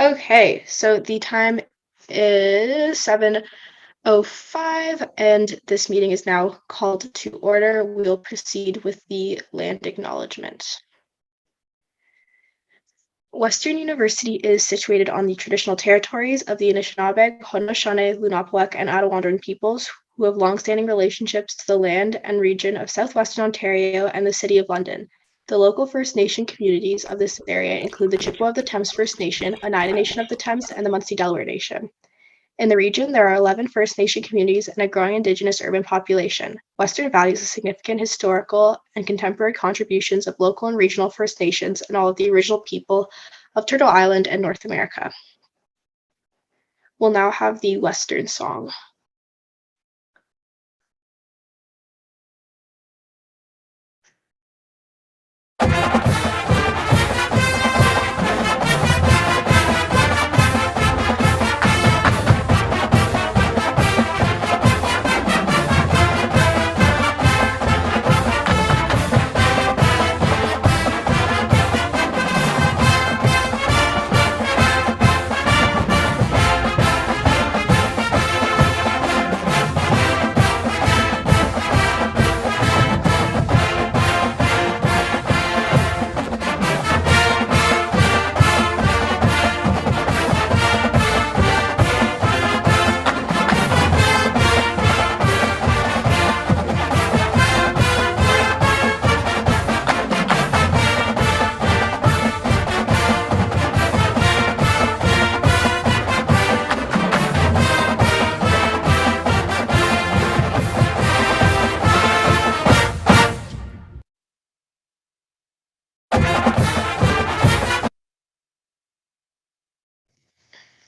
Okay, so the time is 7:05, and this meeting is now called to order. We'll proceed with the land acknowledgement. Western University is situated on the traditional territories of the Anishinaabe, Haudenosaunee, Lenape, and Attawandaron peoples, who have longstanding relationships to the land and region of southwestern Ontario and the City of London. The local First Nation communities of this area include the Chippewa of the Thames First Nation, Oneida Nation of the Thames, and the Munsee Delaware Nation. In the region, there are 11 First Nation communities and a growing Indigenous urban population. Western values the significant historical and contemporary contributions of local and regional First Nations and all of the original people of Turtle Island and North America. We'll now have the Western song.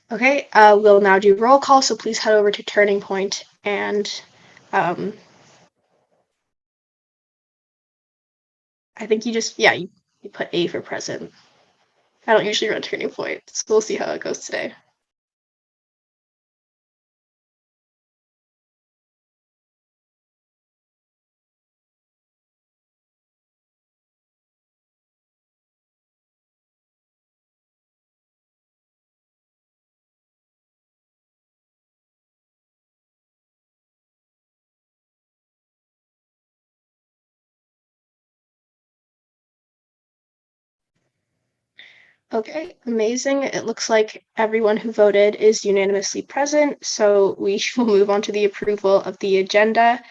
Okay, we'll now do roll call, so please head over to Turning Point and I think you put A for present. I don't usually run Turning Point, so we'll see how it goes today. Okay, amazing. It looks like everyone who voted is unanimously present, so we will move on to the approval of the agenda.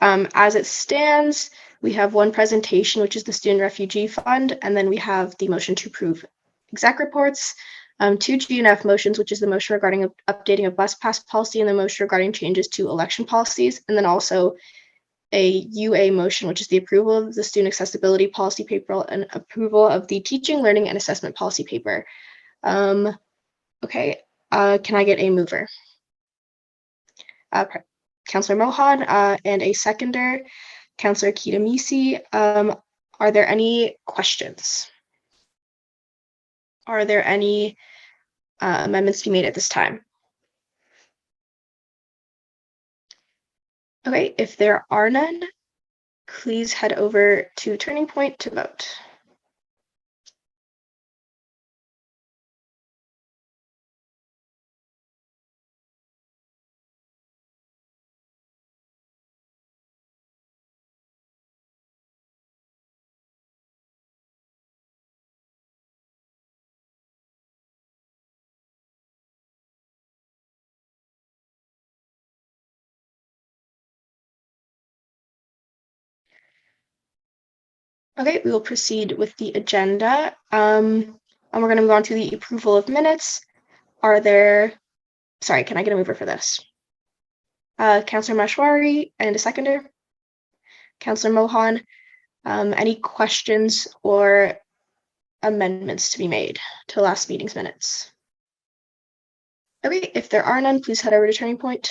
As it stands, we have one presentation, which is the Student Refugee Fund, and then we have the motion to approve exec reports, two GNF motions, which is the motion regarding updating of bus pass policy and the motion regarding changes to election policies, and then also a UA motion, which is the approval of the student accessibility policy paper and approval of the teaching, learning, and assessment policy paper. Okay, can I get a mover? Councillor Mohan, and a seconder, Councillor Kitamisi. Are there any questions? Are there any amendments to be made at this time? Okay, if there are none, please head over to Turning Point to vote. Okay, we will proceed with the agenda. And we're going to move on to the approval of minutes. Sorry, can I get a mover for this? Councillor Mashwari and a seconder. Councillor Mohan, any questions or amendments to be made to last meeting's minutes? Okay, if there are none, please head over to Turning Point.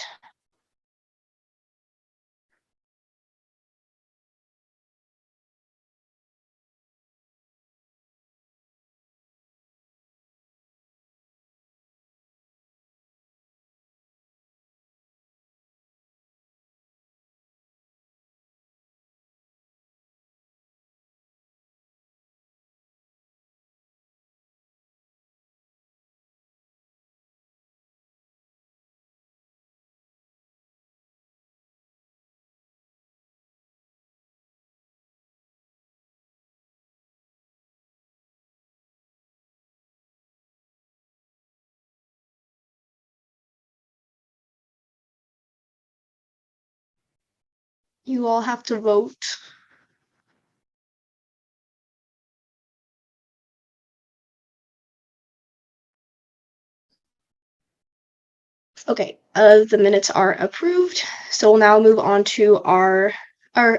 You all have to vote. Okay, the minutes are approved. So we'll now move on to I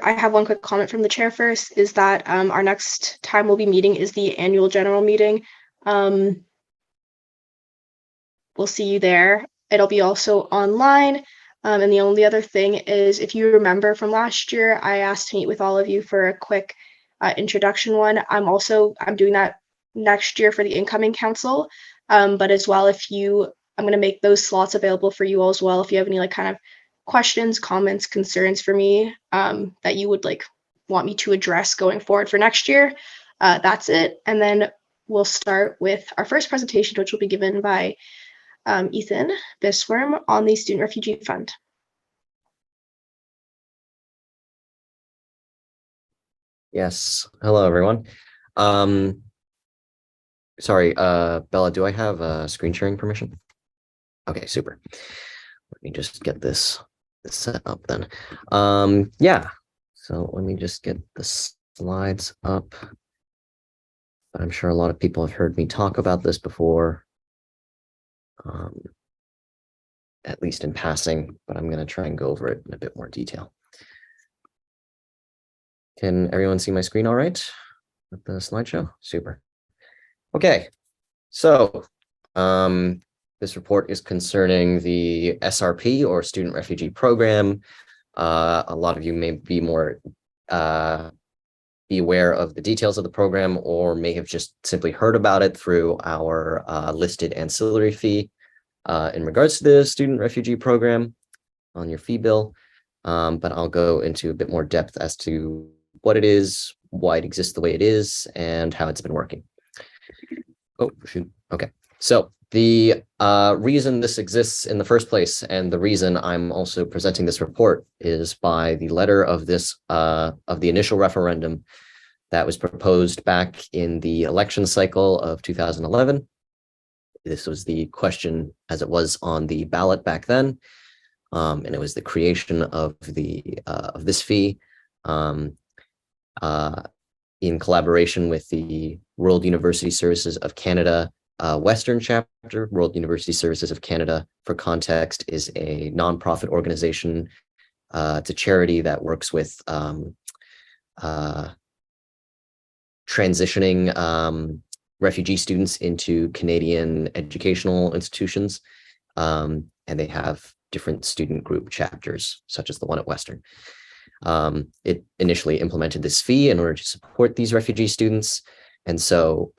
have one quick comment from the chair first, is that our next time we'll be meeting is the annual general meeting. We'll see you there. It'll be also online. And the only other thing is, if you remember from last year, I asked to meet with all of you for a quick introduction one. I'm doing that next year for the incoming council. But as well, I'm going to make those slots available for you all as well. If you have any like kind of questions, comments, concerns for me that you would like want me to address going forward for next year, that's it. And then we'll start with our first presentation, which will be given by Ethan Bisworm on the Student Refugee Fund. Yes. Hello, everyone. Sorry, Bella, do I have screen sharing permission? Okay, super. Let me just get this set up then. Yeah. So let me just get the slides up. I'm sure a lot of people have heard me talk about this before, at least in passing, but I'm going to try and go over it in a bit more detail. Can everyone see my screen all right with the slideshow? Super. Okay, so this report is concerning the SRP, or Student Refugee Program. A lot of you may be be aware of the details of the program, or may have just simply heard about it through our listed ancillary fee in regards to the Student Refugee Program on your fee bill. But I'll go into a bit more depth as to what it is, why it exists the way it is, and how it's been working. Oh, shoot. Okay. So the reason this exists in the first place, and the reason I'm also presenting this report, is by the letter of this of the initial referendum that was proposed back in the election cycle of 2011. This was the question as it was on the ballot back then, and it was the creation of this fee in collaboration with the World University Services of Canada Western chapter. World University Services of Canada, for context, is a nonprofit organization. It's a charity that works with transitioning refugee students into Canadian educational institutions. And they have different student group chapters, such as the one at Western. It initially implemented this fee in order to support these refugee students. And so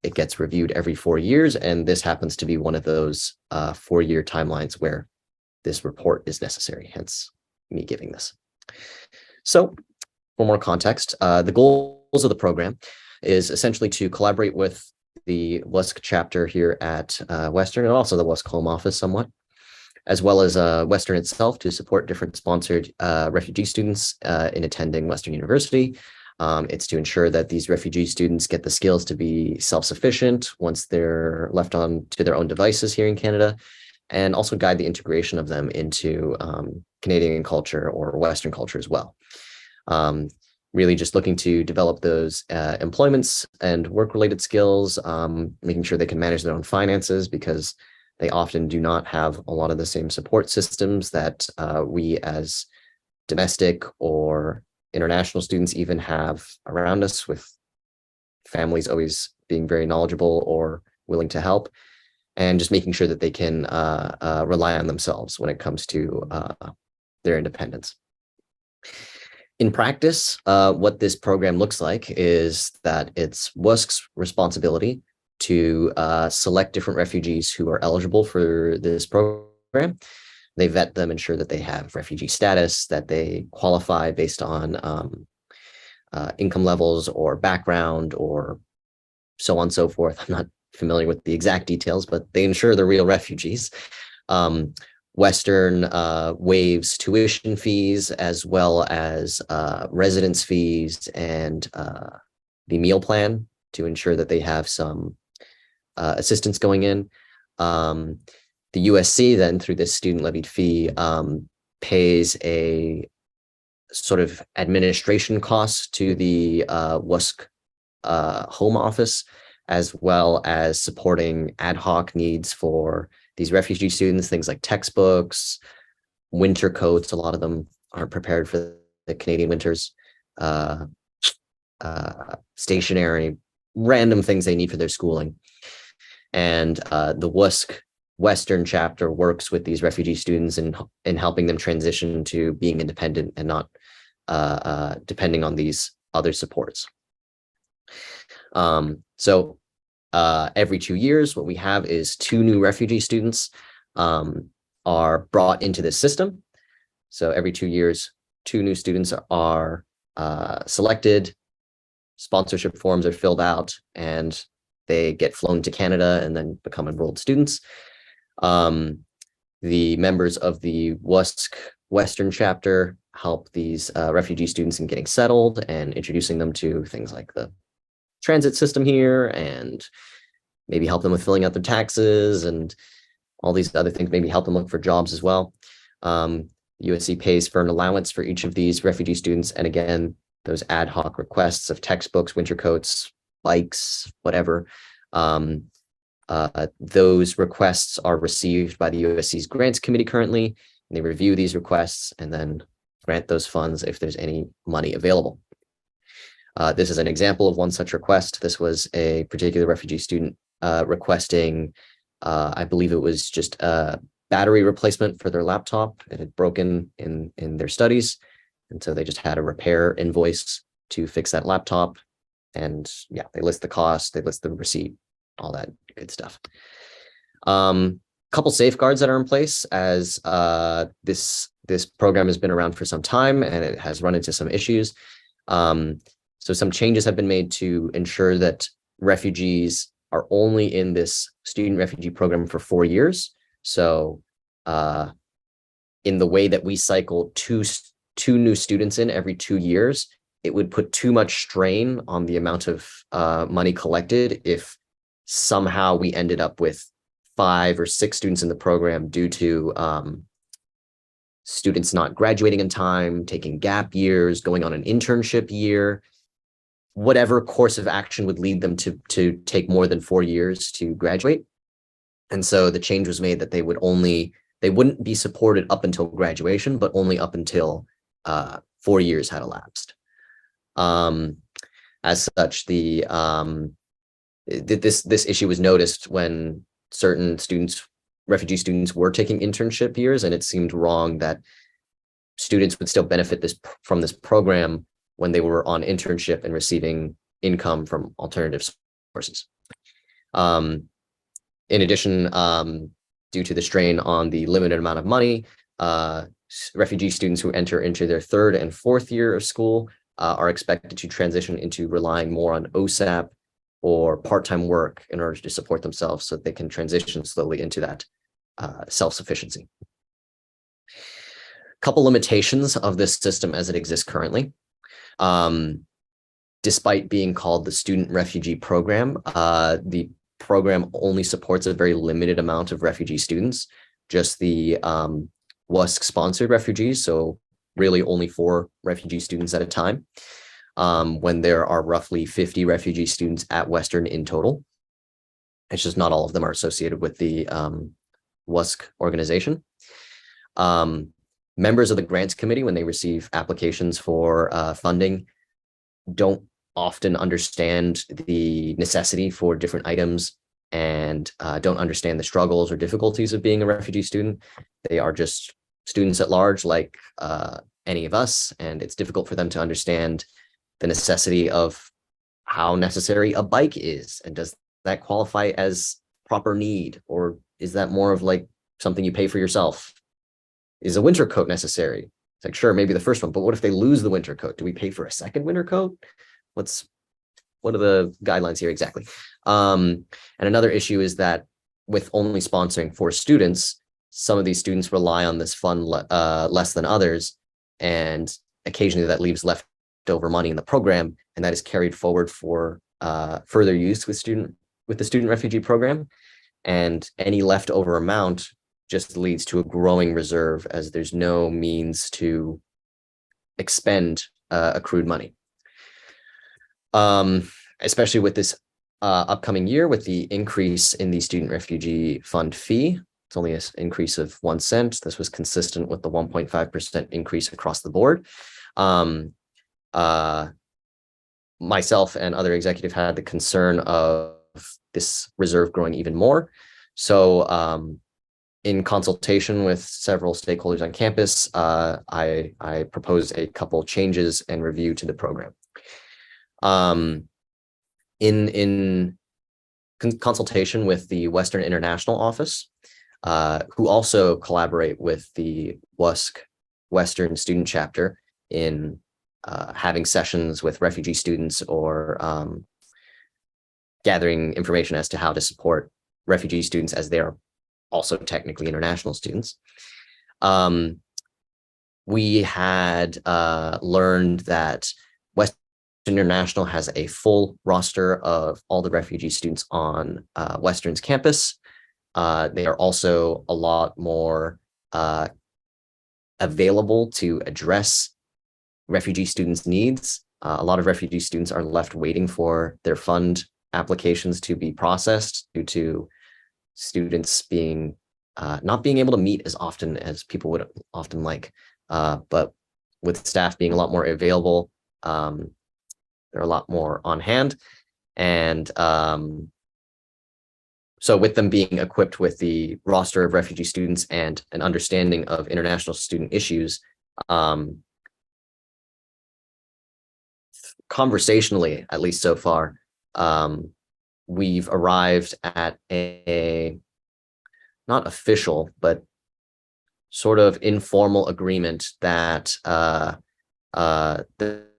it gets reviewed every 4 years. And this happens to be one of those 4-year timelines where this report is necessary, hence me giving this. So for more context, the goals of the program is essentially to collaborate with the WSC chapter here at Western, and also the WSC home office somewhat, as well as Western itself, to support different sponsored refugee students in attending Western University. It's to ensure that these refugee students get the skills to be self-sufficient once they're left on to their own devices here in Canada, and also guide the integration of them into Canadian culture or Western culture as well. Really just looking to develop those employments and work-related skills, making sure they can manage their own finances, because they often do not have a lot of the same support systems that we as domestic or international students even have around us, with families always being very knowledgeable or willing to help, and just making sure that they can rely on themselves when it comes to their independence. In practice, what this program looks like is that it's WSC's responsibility to select different refugees who are eligible for this program. They vet them, ensure that they have refugee status, that they qualify based on income levels or background or so on and so forth. I'm not familiar with the exact details, but they ensure they're real refugees. Western waives tuition fees, as well as residence fees and the meal plan, to ensure that they have some assistance going in. The USC then, through this student levied fee, pays a sort of administration costs to the WUSC home office, as well as supporting ad hoc needs for these refugee students, things like textbooks, winter coats. A lot of them aren't prepared for the Canadian winters, stationery, random things they need for their schooling. And the WUSC Western chapter works with these refugee students in helping them transition to being independent and not depending on these other supports. So every 2 years, what we have is 2 new refugee students are brought into this system. So every 2 years, 2 new students are selected, sponsorship forms are filled out, and they get flown to Canada and then become enrolled students. The members of the WUSC Western chapter help these refugee students in getting settled and introducing them to things like the transit system here, and maybe help them with filling out their taxes and all these other things, maybe help them look for jobs as well. USC pays for an allowance for each of these refugee students. And again, those ad hoc requests of textbooks, winter coats, bikes, whatever, those requests are received by the USC's grants committee currently, and they review these requests and then grant those funds if there's any money available. This is an example of one such request. This was a particular refugee student requesting, I believe it was just a battery replacement for their laptop. It had broken in their studies. And so they just had a repair invoice to fix that laptop. And yeah, they list the cost, they list the receipt, all that good stuff. Couple safeguards that are in place as this program has been around for some time and it has run into some issues. So some changes have been made to ensure that refugees are only in this student refugee program for 4 years. So in the way that we cycle two new students in every 2 years, it would put too much strain on the amount of money collected if somehow we ended up with 5 or 6 students in the program due to students not graduating in time, taking gap years, going on an internship year, whatever course of action would lead them to take more than 4 years to graduate. And so the change was made that they wouldn't be supported up until graduation, but only up until 4 years had elapsed. As such, this issue was noticed when certain students, refugee students, were taking internship years, and it seemed wrong that students would still benefit from this program when they were on internship and receiving income from alternative sources. In addition, due to the strain on the limited amount of money, refugee students who enter into their 3rd and 4th year of school are expected to transition into relying more on OSAP or part-time work in order to support themselves so that they can transition slowly into that self-sufficiency. Couple limitations of this system as it exists currently. Despite being called the Student Refugee Program, the program only supports a very limited amount of refugee students, just the WUSC-sponsored refugees, so really only 4 refugee students at a time, when there are roughly 50 refugee students at Western in total. It's just not all of them are associated with the WUSC organization. Members of the grants committee, when they receive applications for funding, don't often understand the necessity for different items and don't understand the struggles or difficulties of being a refugee student. They are just students at large like any of us, and it's difficult for them to understand the necessity of how necessary a bike is, and does that qualify as proper need, or is that more of like something you pay for yourself? Is a winter coat necessary? It's like, sure, maybe the first one, but what if they lose the winter coat? Do we pay for a second winter coat? What are the guidelines here exactly? And another issue is that with only sponsoring 4 students, some of these students rely on this fund less than others, and occasionally that leaves leftover money in the program, and that is carried forward for further use with the student refugee program. And any leftover amount just leads to a growing reserve, as there's no means to expend accrued money. Especially with this upcoming year, with the increase in the student refugee fund fee. It's only an increase of 1 cent. This was consistent with the 1.5% increase across the board. Myself and other executive had the concern of this reserve growing even more. So in consultation with several stakeholders on campus, I proposed a couple changes and review to the program. In consultation with the Western International Office, who also collaborate with the WUSC Western Student Chapter in having sessions with refugee students or gathering information as to how to support refugee students, as they are also technically international students. We had learned that Western International has a full roster of all the refugee students on Western's campus. They are also a lot more available to address refugee students' needs. A lot of refugee students are left waiting for their fund applications to be processed due to students being not being able to meet as often as people would often like. But with staff being a lot more available, they're a lot more on hand. And so with them being equipped with the roster of refugee students and an understanding of international student issues, conversationally, at least so far, we've arrived at a not official, but sort of informal agreement that the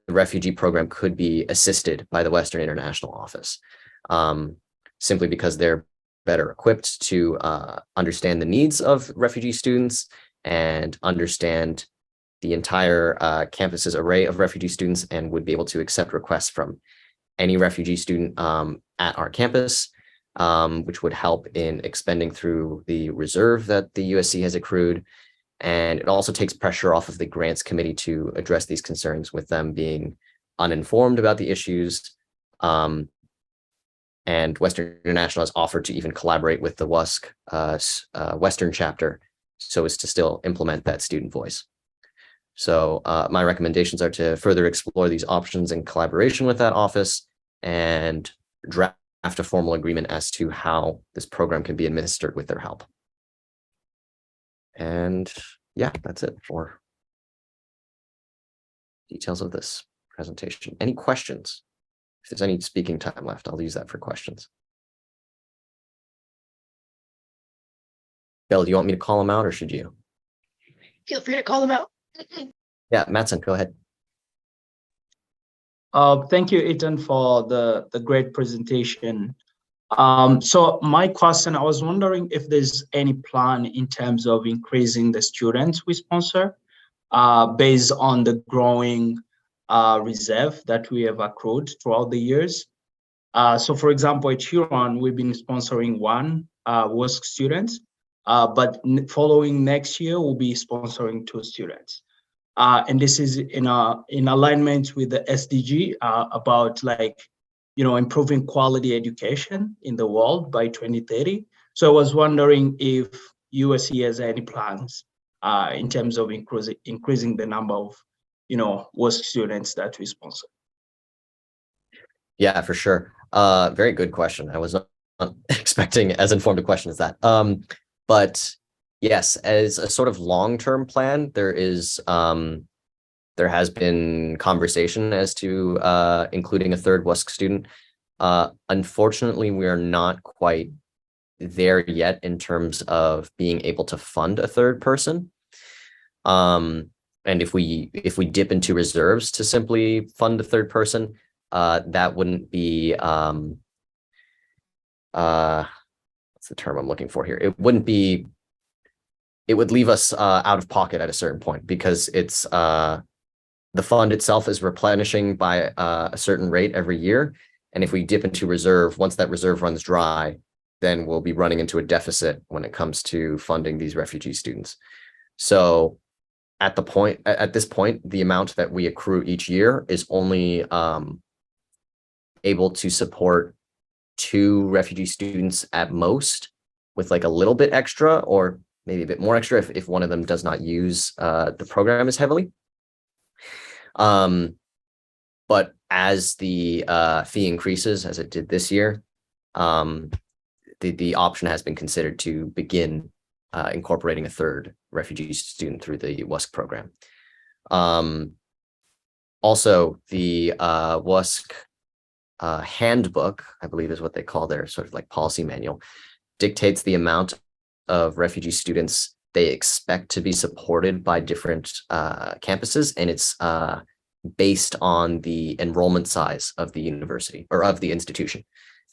refugee program could be assisted by the Western International Office, simply because they're better equipped to understand the needs of refugee students and understand the entire campus's array of refugee students, and would be able to accept requests from any refugee student at our campus, which would help in expending through the reserve that the USC has accrued. And it also takes pressure off of the grants committee to address these concerns, with them being uninformed about the issues. And Western International has offered to even collaborate with the WUSC Western chapter so as to still implement that student voice. So my recommendations are to further explore these options in collaboration with that office and draft a formal agreement as to how this program can be administered with their help. And yeah, that's it for details of this presentation. Any questions? If there's any speaking time left, I'll use that for questions. Bill, do you want me to call them out, or should you? Feel free to call them out. Yeah, Mattson, go ahead. Thank you, Ethan, for the great presentation. So my question, I was wondering if there's any plan in terms of increasing the students we sponsor based on the growing reserve that we have accrued throughout the years. So for example, at Huron, we've been sponsoring one WUSC student, but following next year, we'll be sponsoring 2 students. And this is in alignment with the SDG about improving quality education in the world by 2030. So I was wondering if USC has any plans in terms of increasing the number of WUSC students that we sponsor. Yeah, for sure. Very good question. I was not expecting as informed a question as that. But yes, as a sort of long-term plan, there has been conversation as to including a third WUSC student. Unfortunately, we are not quite there yet in terms of being able to fund a third person. And if we dip into reserves to simply fund a third person, that wouldn't be what's the term I'm looking for here? It would leave us out of pocket at a certain point, because it's the fund itself is replenishing by a certain rate every year. And if we dip into reserve, once that reserve runs dry, then we'll be running into a deficit when it comes to funding these refugee students. So at this point, the amount that we accrue each year is only able to support 2 refugee students at most, with like a little bit extra, or maybe a bit more extra if one of them does not use the program as heavily. But as the fee increases, as it did this year, the option has been considered to begin incorporating a 3rd refugee student through the WUSC program. Also, the WUSC handbook, I believe is what they call their sort of like policy manual, dictates the amount of refugee students they expect to be supported by different campuses, and it's based on the enrollment size of the university or of the institution.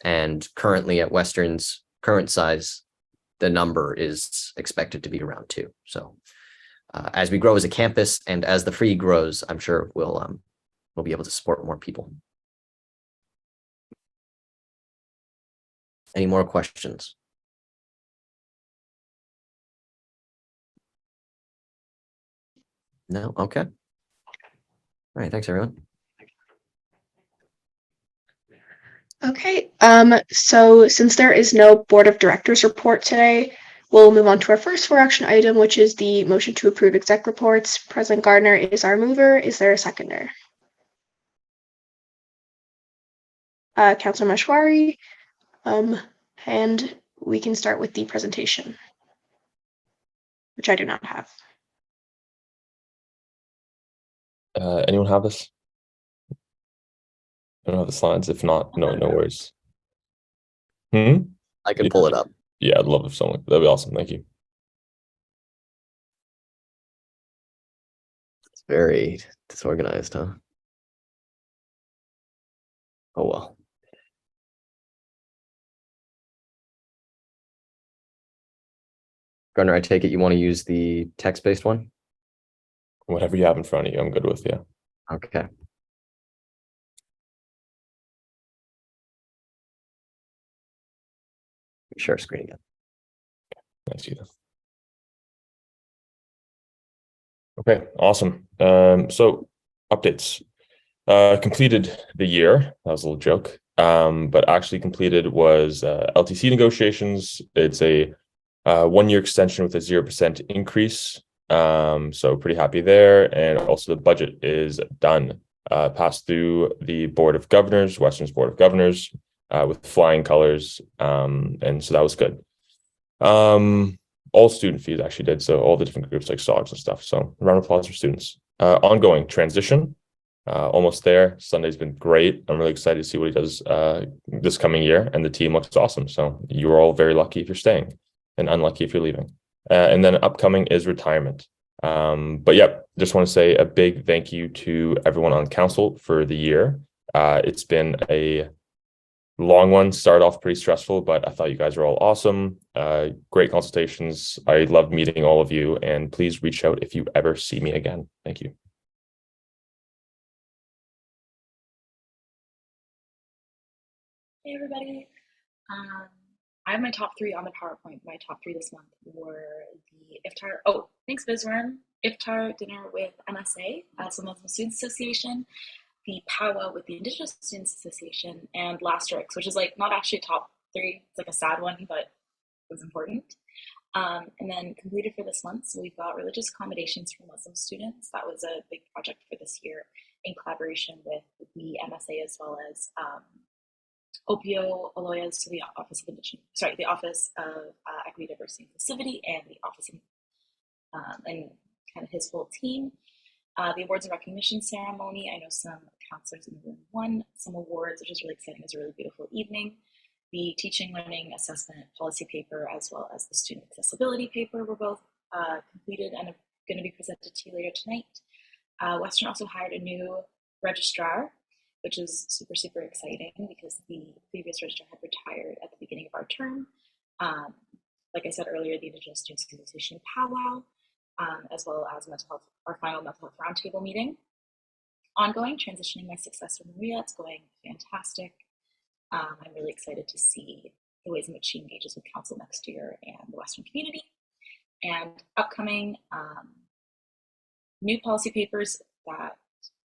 And currently at Western's current size, the number is expected to be around 2. So as we grow as a campus and as the free grows, I'm sure we'll be able to support more people. Any more questions? No? Okay. All right. Thanks, everyone. Okay, so since there is no Board of Directors report today, we'll move on to our first for action item, which is the motion to approve exec reports. President Gardner is our mover. Is there a seconder? Councilor Mashwari, and we can start with the presentation, which I do not have. Anyone have this? I don't have the slides. If not, no worries. I can pull it up. Yeah, I'd love if someone. That'd be awesome. Thank you. It's very disorganized, huh? Oh, well. Gardner, I take it you want to use the text-based one? Whatever you have in front of you, I'm good with. Yeah. Okay. Share screen again. Nice, Ethan. Okay, awesome. So updates. Completed the year. That was a little joke. But actually completed was LTC negotiations. It's a 1-year extension with a 0% increase. So pretty happy there. And also the budget is done. Passed through the Board of Governors, Western's Board of Governors, with flying colors. And so that was good. All student fees actually did. So all the different groups like SOGs and stuff. So round of applause for students. Ongoing transition. Almost there. Sunday's been great. I'm really excited to see what he does this coming year, and the team looks awesome. So you're all very lucky if you're staying, and unlucky if you're leaving. And then upcoming is retirement. But yeah, just want to say a big thank you to everyone on council for the year. It's been a long one. Started off pretty stressful, but I thought you guys were all awesome. Great consultations. I loved meeting all of you, and please reach out if you ever see me again. Thank you. Hey everybody. I have my top 3 on the PowerPoint. My top 3 this month were the iftar. Oh, thanks, Bizworm. Iftar dinner with MSA, so Muslim Students Association, the powwow with the Indigenous Students Association, and Lasterix, which is like not actually top 3. It's like a sad one, but it was important. And then completed for this month, so we've got religious accommodations for Muslim students. That was a big project for this year in collaboration with the MSA as well as Opio Aloyas, so the Office of the Office of Equity, Diversity, and Inclusivity, and the Office of, and kind of his whole team. The awards and recognition ceremony. I know some counselors in the room won some awards, which is really exciting. It was a really beautiful evening. The teaching, learning, assessment policy paper, as well as the student accessibility paper, were both completed and are going to be presented to you later tonight. Western also hired a new registrar, which is super, super exciting because the previous registrar had retired at the beginning of our term. Like I said earlier, the Indigenous Students Association powwow, as well as mental health, our final mental health roundtable meeting. Ongoing, transitioning my successor, Maria. It's going fantastic. I'm really excited to see the ways in which she engages with council next year and the Western community. And upcoming, new policy papers that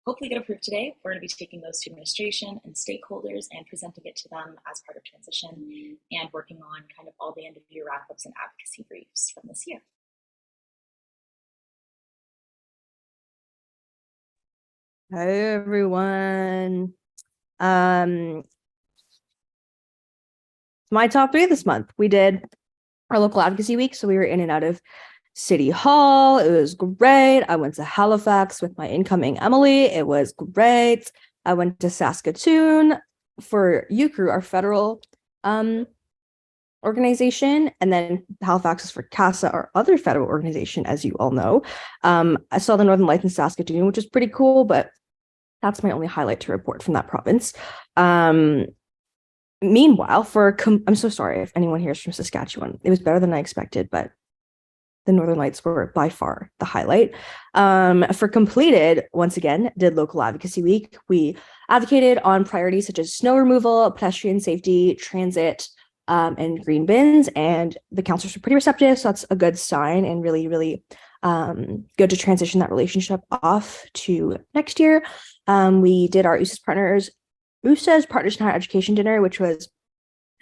hopefully get approved today. We're going to be taking those to administration and stakeholders and presenting it to them as part of transition and working on kind of all the end of year wrap-ups and advocacy briefs from this year. Hi everyone. My top 3 this month. We did our local advocacy week, so we were in and out of City Hall. It was great. I went to Halifax with my incoming Emily. It was great. I went to Saskatoon for UCRU, our federal organization, and then Halifax is for CASA, our other federal organization, as you all know. I saw the Northern Lights in Saskatoon, which is pretty cool, but that's my only highlight to report from that province. Meanwhile, I'm so sorry if anyone here is from Saskatchewan. It was better than I expected, but the Northern Lights were by far the highlight. For completed, once again, did local advocacy week. We advocated on priorities such as snow removal, pedestrian safety, transit, and green bins, and the councillors were pretty receptive, so that's a good sign and really, really good to transition that relationship off to next year. We did our USC's Partners in Higher Education dinner, which was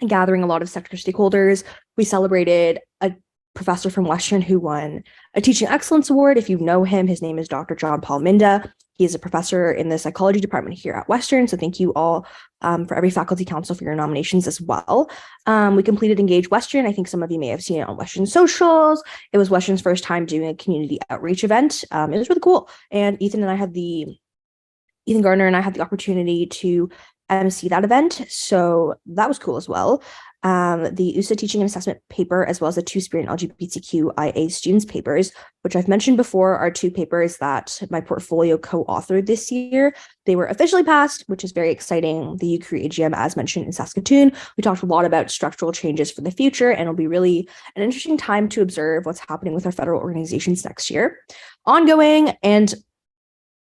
gathering a lot of sector stakeholders. We celebrated a professor from Western who won a Teaching Excellence Award. If you know him, his name is Dr. John Paul Minda. He is a professor in the psychology department here at Western. So thank you all for every faculty council for your nominations as well. We completed Engage Western. I think some of you may have seen it on Western socials. It was Western's first time doing a community outreach event. It was really cool. And Ethan Gardner and I had the opportunity to MC that event. So that was cool as well. The USA Teaching and Assessment paper, as well as the Two-Spirit and LGBTQIA students papers, which I've mentioned before, are 2 papers that my portfolio co-authored this year. They were officially passed, which is very exciting. The UCRU AGM, as mentioned in Saskatoon, we talked a lot about structural changes for the future, and it'll be really an interesting time to observe what's happening with our federal organizations next year. Ongoing and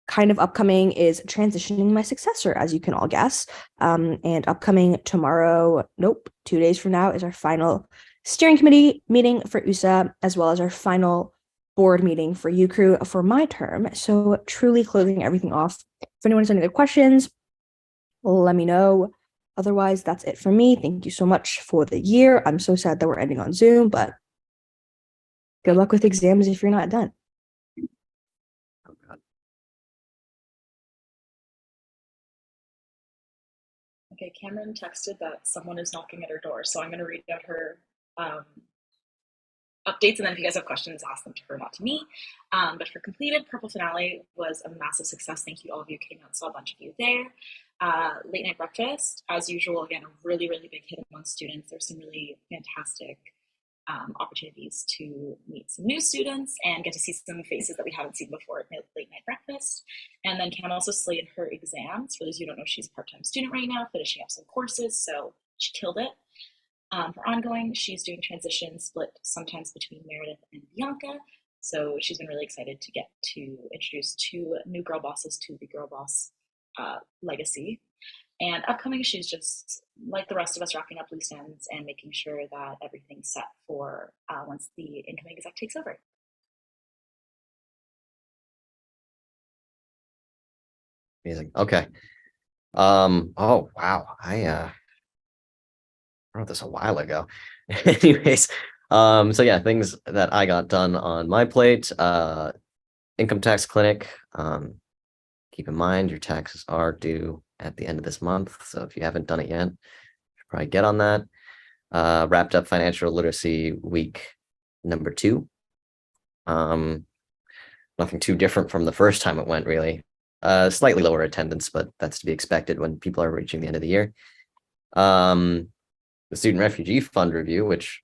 kind of upcoming is transitioning my successor, as you can all guess. And upcoming tomorrow, 2 days from now, is our final steering committee meeting for USA, as well as our final board meeting for UCRU for my term. So truly closing everything off. If anyone has any other questions, let me know. Otherwise, that's it for me. Thank you so much for the year. I'm so sad that we're ending on Zoom, but good luck with exams if you're not done. Oh, God. Okay, Cameron texted that someone is knocking at her door, so I'm going to read out her updates, and then if you guys have questions, ask them to her, not to me. But for completed, Purple Finale was a massive success. Thank you all of you came out, saw a bunch of you there. Late night breakfast, as usual, again, a really, really big hit among students. There's some really fantastic opportunities to meet some new students and get to see some faces that we haven't seen before at late night breakfast. And then Cam also slated her exams. For those of you who don't know, she's a part-time student right now, finishing up some courses, so she killed it. For ongoing, she's doing transition split sometimes between Meredith and Bianca. So she's been really excited to get to introduce 2 new girl bosses to the Girl Boss legacy. And upcoming, she's just, like the rest of us, wrapping up loose ends and making sure that everything's set for once the incoming exec takes over. Amazing. Okay. Oh, wow. I wrote this a while ago. Anyways, so yeah, things that I got done on my plate. Income tax clinic. Keep in mind your taxes are due at the end of this month, so if you haven't done it yet, you should probably get on that. Wrapped up financial literacy week number 2. Nothing too different from the first time it went, really. Slightly lower attendance, but that's to be expected when people are reaching the end of the year. The Student Refugee Fund review, which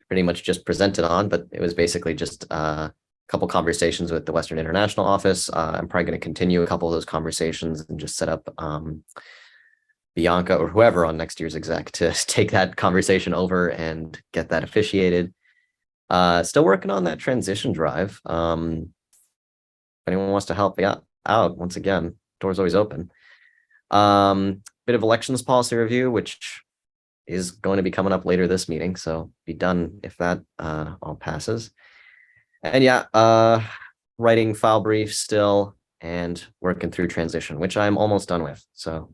pretty much just presented on, but it was basically just a couple conversations with the Western International Office. I'm probably going to continue a couple of those conversations and just set up Bianca or whoever on next year's exec to take that conversation over and get that officiated. Still working on that transition drive. If anyone wants to help out, once again, doors always open. Bit of elections policy review, which is going to be coming up later this meeting, so be done if that all passes. And yeah, writing file briefs still and working through transition, which I'm almost done with. So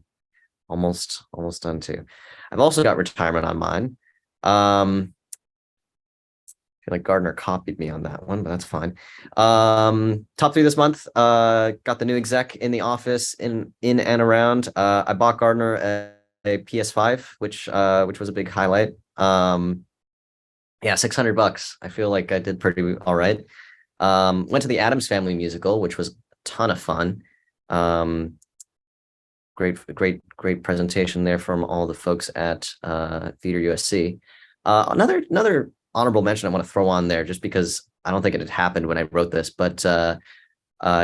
almost done too. I've also got retirement on mine. I feel like Gardner copied me on that one, but that's fine. Top 3 this month. Got the new exec in the office in and around. I bought Gardner a PS5, which was a big highlight. Yeah, $600. I feel like I did pretty all right. Went to the Addams Family musical, which was a ton of fun. Great presentation there from all the folks at Theater USC. Another honorable mention I want to throw on there, just because I don't think it had happened when I wrote this, but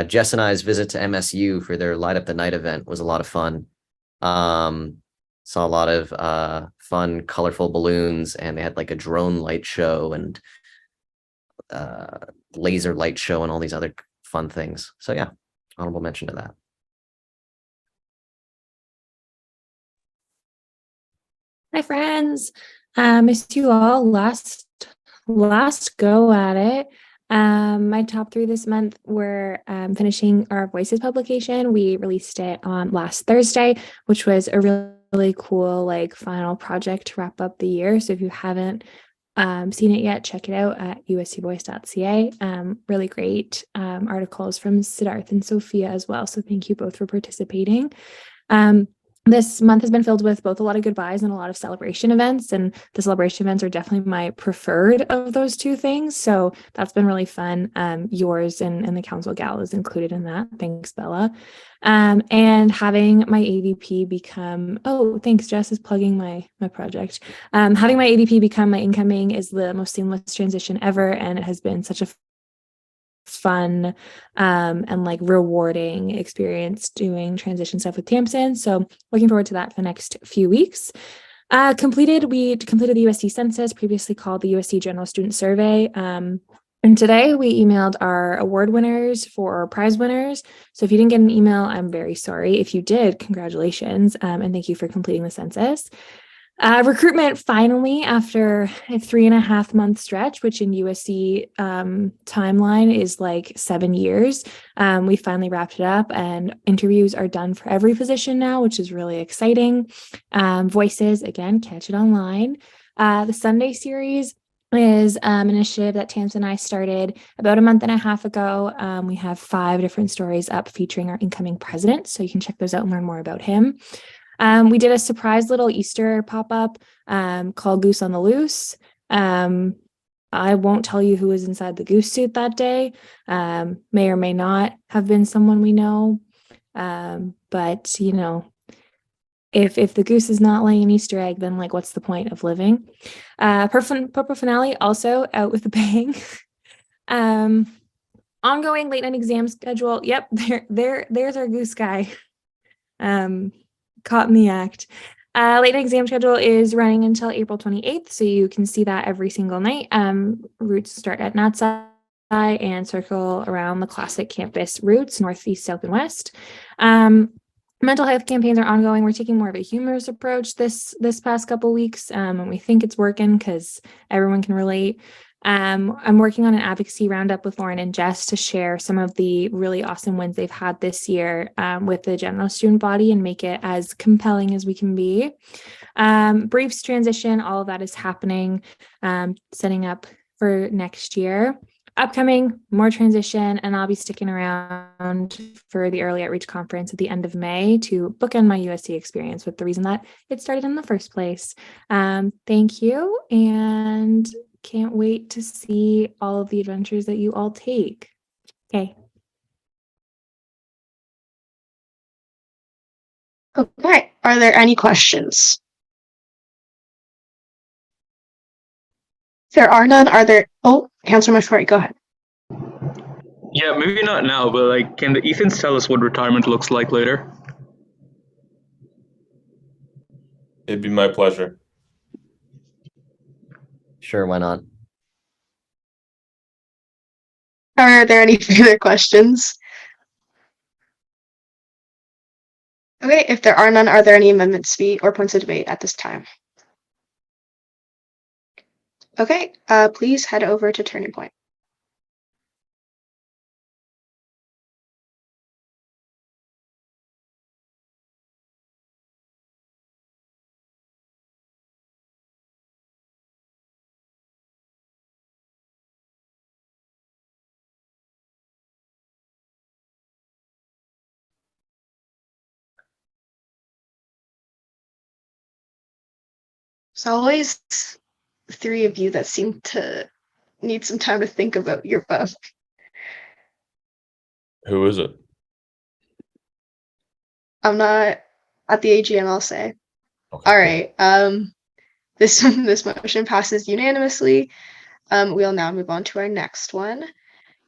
Jess and I's visit to MSU for their Light Up the Night event was a lot of fun. Saw a lot of fun, colorful balloons, and they had like a drone light show and laser light show and all these other fun things. So yeah, honorable mention to that. Hi friends, missed you all last go at it. My top 3 this month were finishing our Voices publication. We released it on last Thursday, which was a really cool like final project to wrap up the year. So if you haven't seen it yet, check it out at uscvoice.ca. Really great articles from Siddharth and Sophia as well. So thank you both for participating. This month has been filled with both a lot of goodbyes and a lot of celebration events, and the celebration events are definitely my preferred of those 2 things. So that's been really fun. Yours and the council gal is included in that. Thanks, Bella. And having my AVP become, oh, thanks, Jess is plugging my project. Having my AVP become my incoming is the most seamless transition ever, and it has been such a fun and like rewarding experience doing transition stuff with Tamsin. So looking forward to that for the next few weeks. We completed the USC census, previously called the USC General Student Survey. And today we emailed our award winners for our prize winners. So if you didn't get an email, I'm very sorry. If you did, congratulations. And thank you for completing the census. Recruitment finally, after a 3.5-month stretch, which in USC timeline is like 7 years, we finally wrapped it up, and interviews are done for every position now, which is really exciting. Voices, again, catch it online. The Sunday series is an initiative that Tamsin and I started about a month and a half ago. We have 5 different stories up featuring our incoming president, so you can check those out and learn more about him. We did a surprise little Easter pop-up called Goose on the Loose. I won't tell you who was inside the goose suit that day. May or may not have been someone we know. But, you know, if the goose is not laying an Easter egg, then like, what's the point of living? Purple Finale also out with a bang. Ongoing late night exam schedule. Yep, there's our goose guy. Caught in the act. Late night exam schedule is running until April 28th, so you can see that every single night. Routes start at Natsai and circle around the classic campus routes, north, east, south, and west. Mental health campaigns are ongoing. We're taking more of a humorous approach this past couple weeks, and we think it's working because everyone can relate. I'm working on an advocacy roundup with Lauren and Jess to share some of the really awesome wins they've had this year with the general student body and make it as compelling as we can be. Briefs transition, all of that is happening, setting up for next year. Upcoming, more transition, and I'll be sticking around for the Early Outreach Conference at the end of May to bookend my USC experience with the reason that it started in the first place. Thank you, and can't wait to see all of the adventures that you all take. Okay. Okay, are there any questions? If there are none, are there, oh, Councilor Mashwari, go ahead. Yeah, maybe not now, but like, can the Ethans tell us what retirement looks like later? It'd be my pleasure. Sure, why not? Are there any further questions? Okay, if there are none, are there any amendments to be or points of debate at this time? Okay, please head over to Turning Point. There's always three of you that seem to need some time to think about your vote. Who is it? I'm not at the AGM, I'll say. Okay, All cool. right. This motion passes unanimously. We'll now move on to our next one,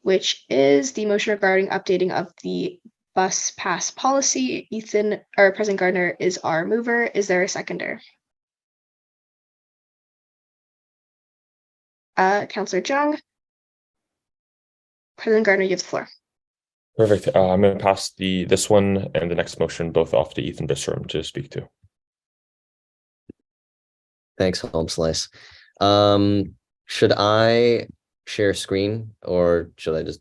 which is the motion regarding updating of the bus pass policy. Ethan, or President Gardner, is our mover. Is there a seconder? Councillor Jung. President Gardner, you have the floor. Perfect. I'm going to pass this one and the next motion both off to Ethan Bisserm to speak to. Thanks, Home Slice. Should I share screen, or should I just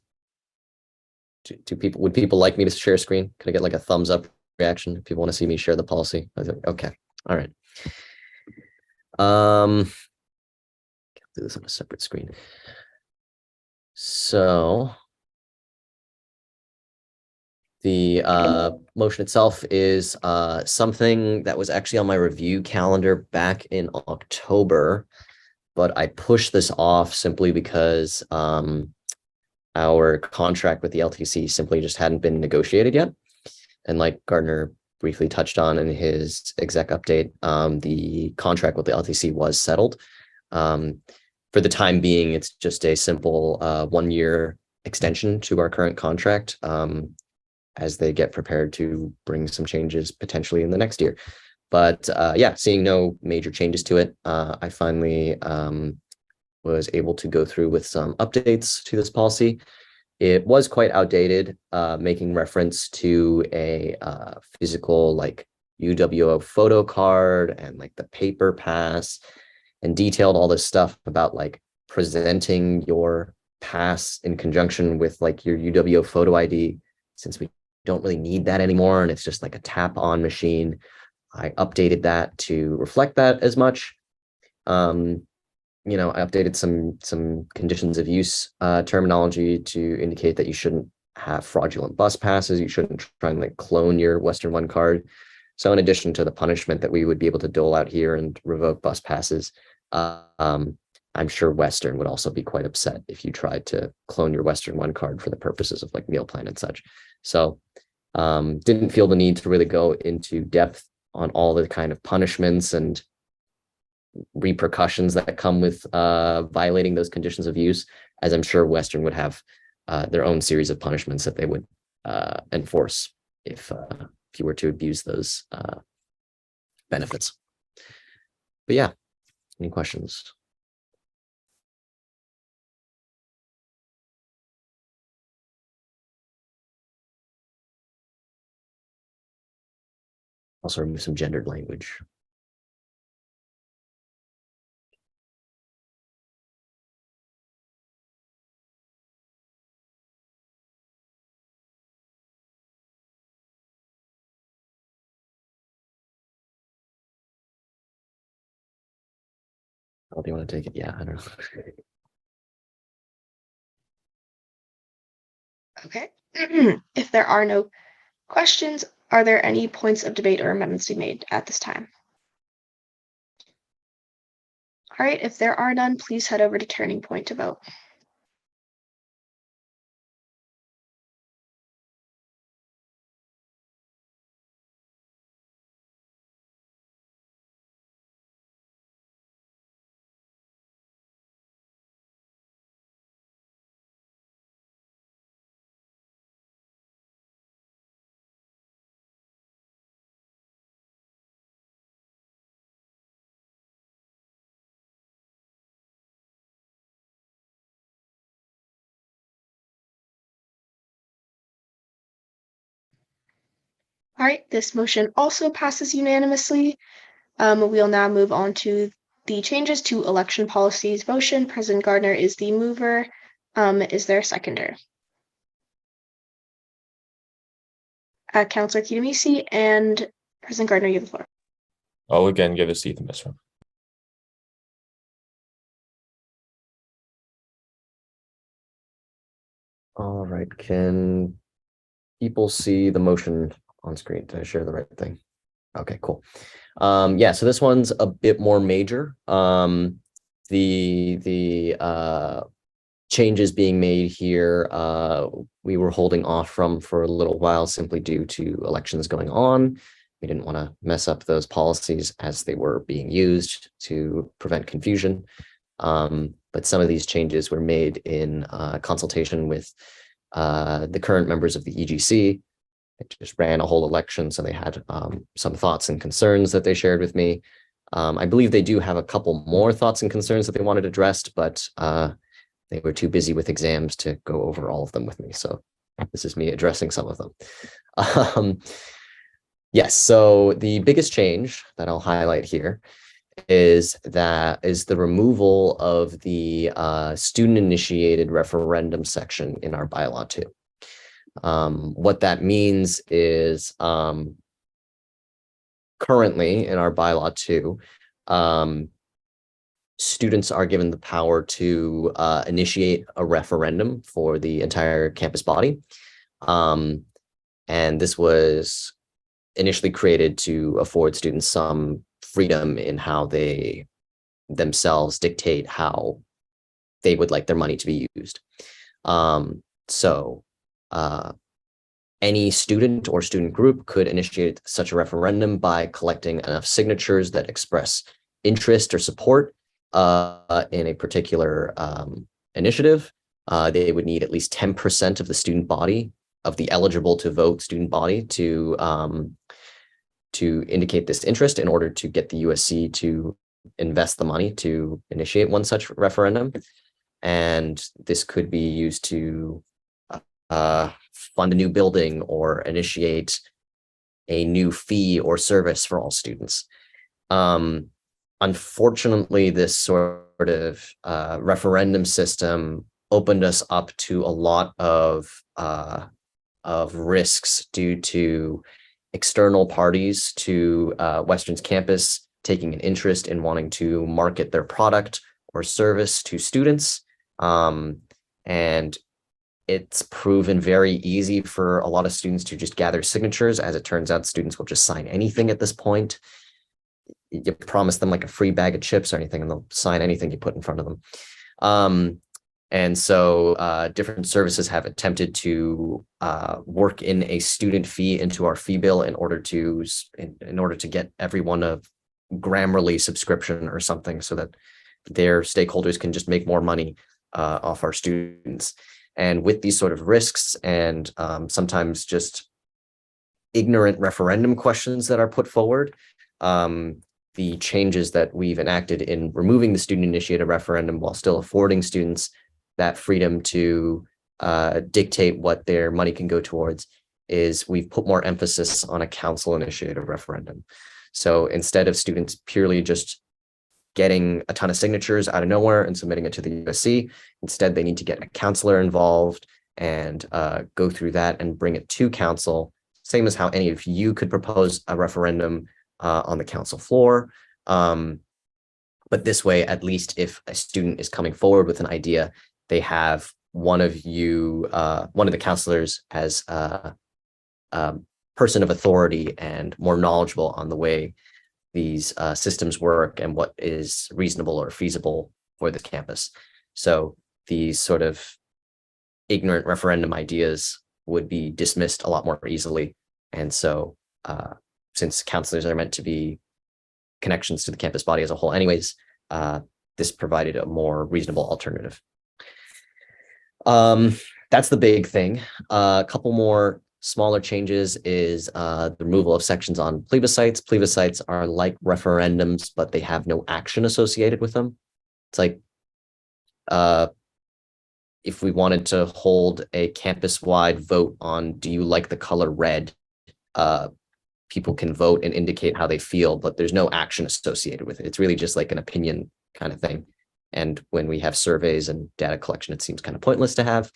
would people like me to share screen? Can I get like a thumbs up reaction if people want to see me share the policy? Okay. All right. Do this on a separate screen. So the motion itself is something that was actually on my review calendar back in October, but I pushed this off simply because our contract with the LTC simply just hadn't been negotiated yet. And like Gardner briefly touched on in his exec update, the contract with the LTC was settled. For the time being, it's just a simple 1-year extension to our current contract as they get prepared to bring some changes potentially in the next year. But yeah, seeing no major changes to it, I finally was able to go through with some updates to this policy. It was quite outdated, making reference to a physical like UWO photo card and like the paper pass, and detailed all this stuff about like presenting your pass in conjunction with like your UWO photo ID, since we don't really need that anymore and it's just like a tap on machine. I updated that to reflect that as much. I updated some conditions of use terminology to indicate that you shouldn't have fraudulent bus passes. You shouldn't try and like clone your Western One card. So in addition to the punishment that we would be able to dole out here and revoke bus passes, I'm sure Western would also be quite upset if you tried to clone your Western One card for the purposes of like meal plan and such. So didn't feel the need to really go into depth on all the kind of punishments and repercussions that come with violating those conditions of use, as I'm sure Western would have their own series of punishments that they would enforce if you were to abuse those benefits. But yeah, any questions? Also remove some gendered language. Oh, do you want to take it? Yeah, I don't know. Okay. If there are no questions, are there any points of debate or amendments to be made at this time? All right, if there are none, please head over to Turning Point to vote. All right, this motion also passes unanimously. We'll now move on to the changes to election policies motion. President Gardner is the mover. Is there a seconder? Councillor Kitamisi and President Gardner, you have the floor. I'll again give this to Ethan Bisserm. All right, can people see the motion on screen? Did I share the right thing? Okay, cool. Yeah, so this one's a bit more major. The changes being made here, we were holding off from for a little while simply due to elections going on. We didn't want to mess up those policies as they were being used to prevent confusion. But some of these changes were made in consultation with the current members of the EGC. They just ran a whole election, so they had some thoughts and concerns that they shared with me. I believe they do have a couple more thoughts and concerns that they wanted addressed, but they were too busy with exams to go over all of them with me. So this is me addressing some of them. Yes, so the biggest change that I'll highlight here is the removal of the student-initiated referendum section in our bylaw 2. What that means is currently in our bylaw 2, students are given the power to initiate a referendum for the entire campus body. And this was initially created to afford students some freedom in how they themselves dictate how they would like their money to be used. So any student or student group could initiate such a referendum by collecting enough signatures that express interest or support in a particular initiative. They would need at least 10% of the student body, of the eligible to vote student body, to indicate this interest in order to get the USC to invest the money to initiate one such referendum. And this could be used to fund a new building or initiate a new fee or service for all students. Unfortunately, this sort of referendum system opened us up to a lot of risks due to external parties to Western's campus taking an interest in wanting to market their product or service to students. And it's proven very easy for a lot of students to just gather signatures. As it turns out, students will just sign anything at this point. You promise them like a free bag of chips or anything, and they'll sign anything you put in front of them. And so different services have attempted to work in a student fee into our fee bill in order to get everyone a Grammarly subscription or something, so that their stakeholders can just make more money off our students. And with these sort of risks and sometimes just ignorant referendum questions that are put forward, the changes that we've enacted in removing the student-initiated referendum while still affording students that freedom to dictate what their money can go towards is we've put more emphasis on a council-initiated referendum. So instead of students purely just getting a ton of signatures out of nowhere and submitting it to the USC, instead they need to get a counselor involved and go through that and bring it to council, same as how any of you could propose a referendum on the council floor. But this way, at least if a student is coming forward with an idea, they have one of the counselors as a person of authority and more knowledgeable on the way these systems work and what is reasonable or feasible for the campus. So these sort of ignorant referendum ideas would be dismissed a lot more easily. And so since counselors are meant to be connections to the campus body as a whole anyways, this provided a more reasonable alternative. That's the big thing. A couple more smaller changes is the removal of sections on plebiscites. Plebiscites are like referendums, but they have no action associated with them. It's like if we wanted to hold a campus-wide vote on, do you like the color red? People can vote and indicate how they feel, but there's no action associated with it. It's really just like an opinion kind of thing. And when we have surveys and data collection, it seems kind of pointless to have.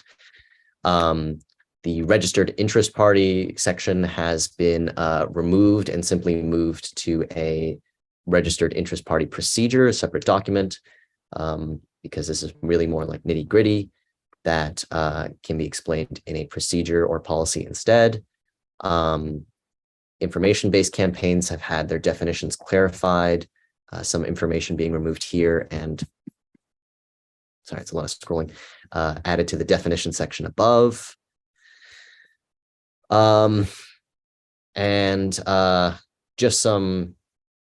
The registered interest party section has been removed and simply moved to a registered interest party procedure, a separate document, because this is really more like nitty gritty that can be explained in a procedure or policy instead. information-based campaigns have had their definitions clarified, some information being removed here, and sorry, it's a lot of scrolling, added to the definition section above. And just some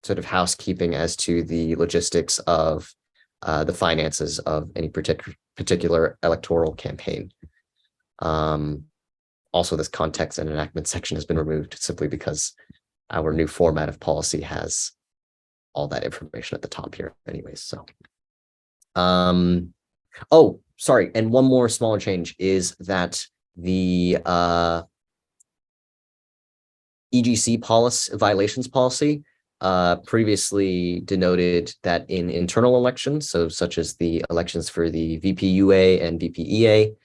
sort of housekeeping as to the logistics of the finances of any particular electoral campaign. Also, this context and enactment section has been removed simply because our new format of policy has all that information at the top here anyways. So, oh, sorry. And one more smaller change is that the EGC policy, violations policy, previously denoted that in internal elections, so such as the elections for the VPUA and VPEA,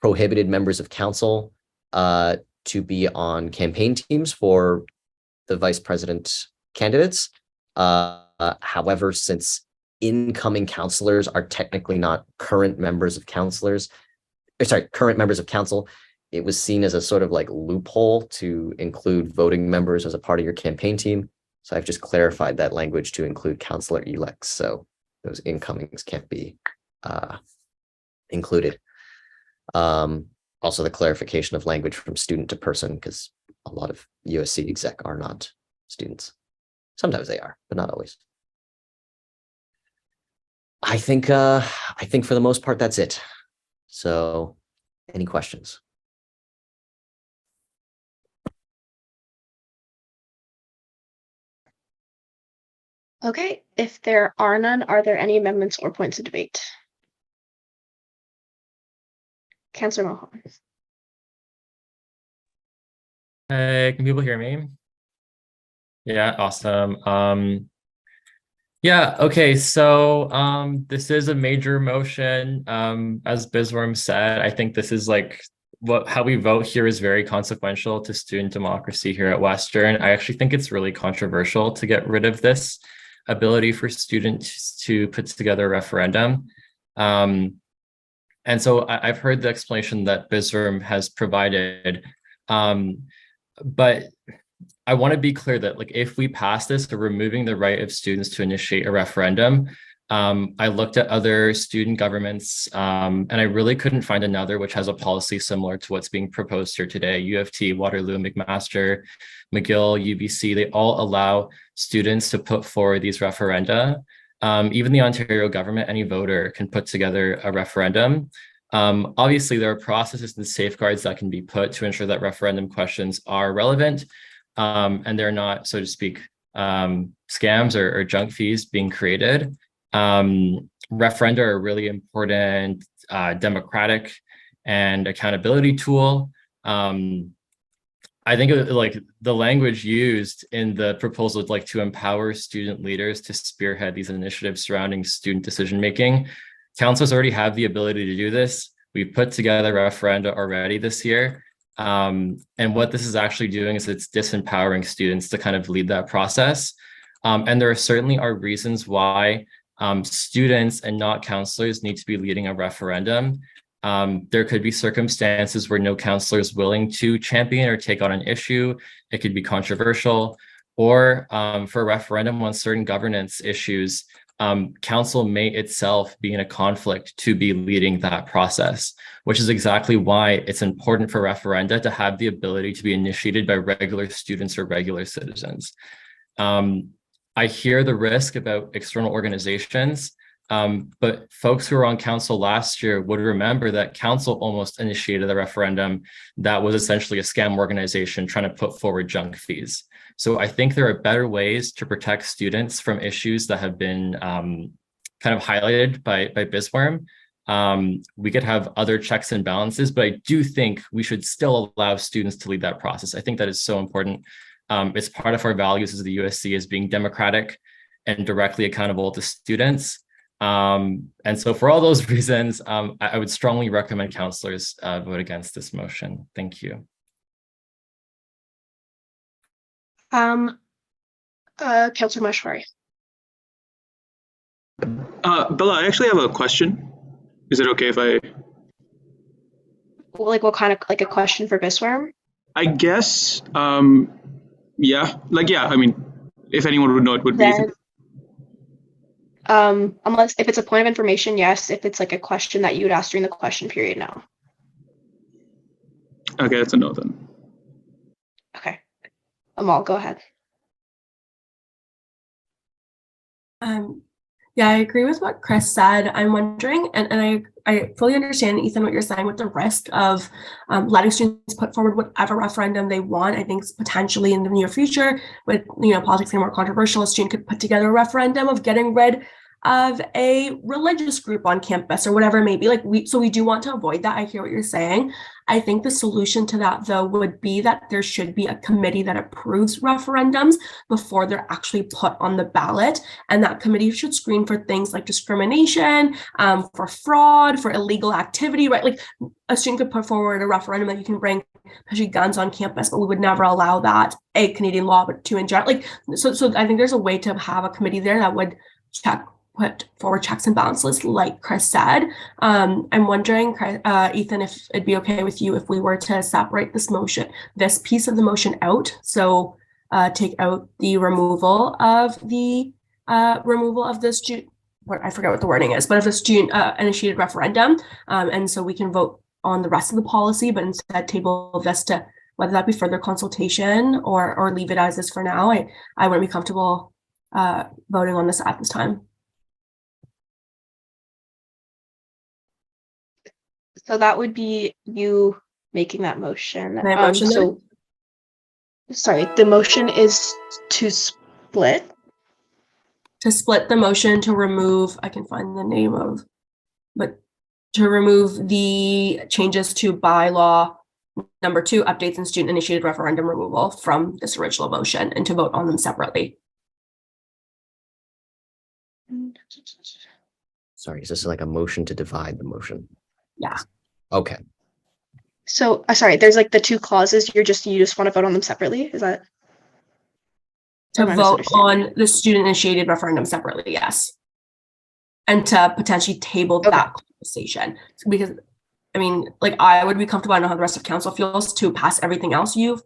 prohibited members of council to be on campaign teams for the vice president candidates. However, since incoming councilors are technically not current members of current members of council, it was seen as a sort of like loophole to include voting members as a part of your campaign team. So I've just clarified that language to include councilor elects. So those incomings can't be included. Also the clarification of language from student to person, because a lot of USC exec are not students. Sometimes they are, but not always. I think for the most part, that's it. So any questions? Okay, if there are none, are there any amendments or points of debate? Councillor Mohan. Hey, can people hear me? Yeah, awesome. Yeah, okay, so this is a major motion. As Bisworm said, I think this is like how we vote here is very consequential to student democracy here at Western. I actually think it's really controversial to get rid of this ability for students to put together a referendum. And so I've heard the explanation that Bisworm has provided, but I want to be clear that like if we pass this, they're removing the right of students to initiate a referendum. I looked at other student governments and I really couldn't find another which has a policy similar to what's being proposed here today. U of T, Waterloo, McMaster, McGill, UBC, they all allow students to put forward these referenda. Even the Ontario government, any voter can put together a referendum. Obviously, there are processes and safeguards that can be put to ensure that referendum questions are relevant and they're not, so to speak, scams or junk fees being created. Referenda are a really important democratic and accountability tool. I think like the language used in the proposal is like to empower student leaders to spearhead these initiatives surrounding student decision making. Councils already have the ability to do this. We've put together referenda already this year. And what this is actually doing is it's disempowering students to kind of lead that process. And there certainly are reasons why students and not counselors need to be leading a referendum. There could be circumstances where no counselor is willing to champion or take on an issue. It could be controversial, or for a referendum on certain governance issues, council may itself be in a conflict to be leading that process, which is exactly why it's important for referenda to have the ability to be initiated by regular students or regular citizens. I hear the risk about external organizations, but folks who were on council last year would remember that council almost initiated a referendum that was essentially a scam organization trying to put forward junk fees. So I think there are better ways to protect students from issues that have been kind of highlighted by Bisworm. We could have other checks and balances, but I do think we should still allow students to lead that process. I think that is so important. It's part of our values as the USC as being democratic and directly accountable to students. And so for all those reasons, I would strongly recommend counselors vote against this motion. Thank you. Councillor Mashwari. Bella, I actually have a question. Is it okay if I? Like what kind of, like a question for Bisworm? I guess, yeah, like, yeah, I mean, if anyone would know, it would be Ethan. Then, unless if it's a point of information, yes. If it's like a question that you would ask during the question period, no. Okay, that's a no then. Okay. Amal, go ahead. Yeah, I agree with what Chris said. I'm wondering, and I fully understand, Ethan, what you're saying with the risk of letting students put forward whatever referendum they want. I think potentially in the near future, with politics being more controversial, a student could put together a referendum of getting rid of a religious group on campus or whatever it may be. So we do want to avoid that. I hear what you're saying. I think the solution to that, though, would be that there should be a committee that approves referendums before they're actually put on the ballot. And that committee should screen for things like discrimination, for fraud, for illegal activity, right? Like a student could put forward a referendum that you can bring especially guns on campus, but we would never allow that, A, Canadian law, but two, in general. So I think there's a way to have a committee there that would put forward checks and balances, like Chris said. I'm wondering, Ethan, if it'd be okay with you if we were to separate this piece of the motion out. So take out the removal of the student, I forget what the wording is, but if a student initiated referendum, and so we can vote on the rest of the policy, but instead table this to whether that be further consultation or leave it as is for now. I wouldn't be comfortable voting on this at this time. So that would be you making that motion. Can I motion sorry, the motion is to split. To split the motion to remove, I can find the name of, but to remove the changes to bylaw number 2, updates and student initiated referendum removal from this original motion, and to vote on them separately. Sorry, is this like a motion to divide the motion? Yeah. Okay. So sorry, there's like the 2 clauses. You just want to vote on them separately. Is that? To vote on the student initiated referendum separately, yes. And to potentially table that conversation, because I mean, like, I would be comfortable, I know how the rest of council feels, to pass everything else you've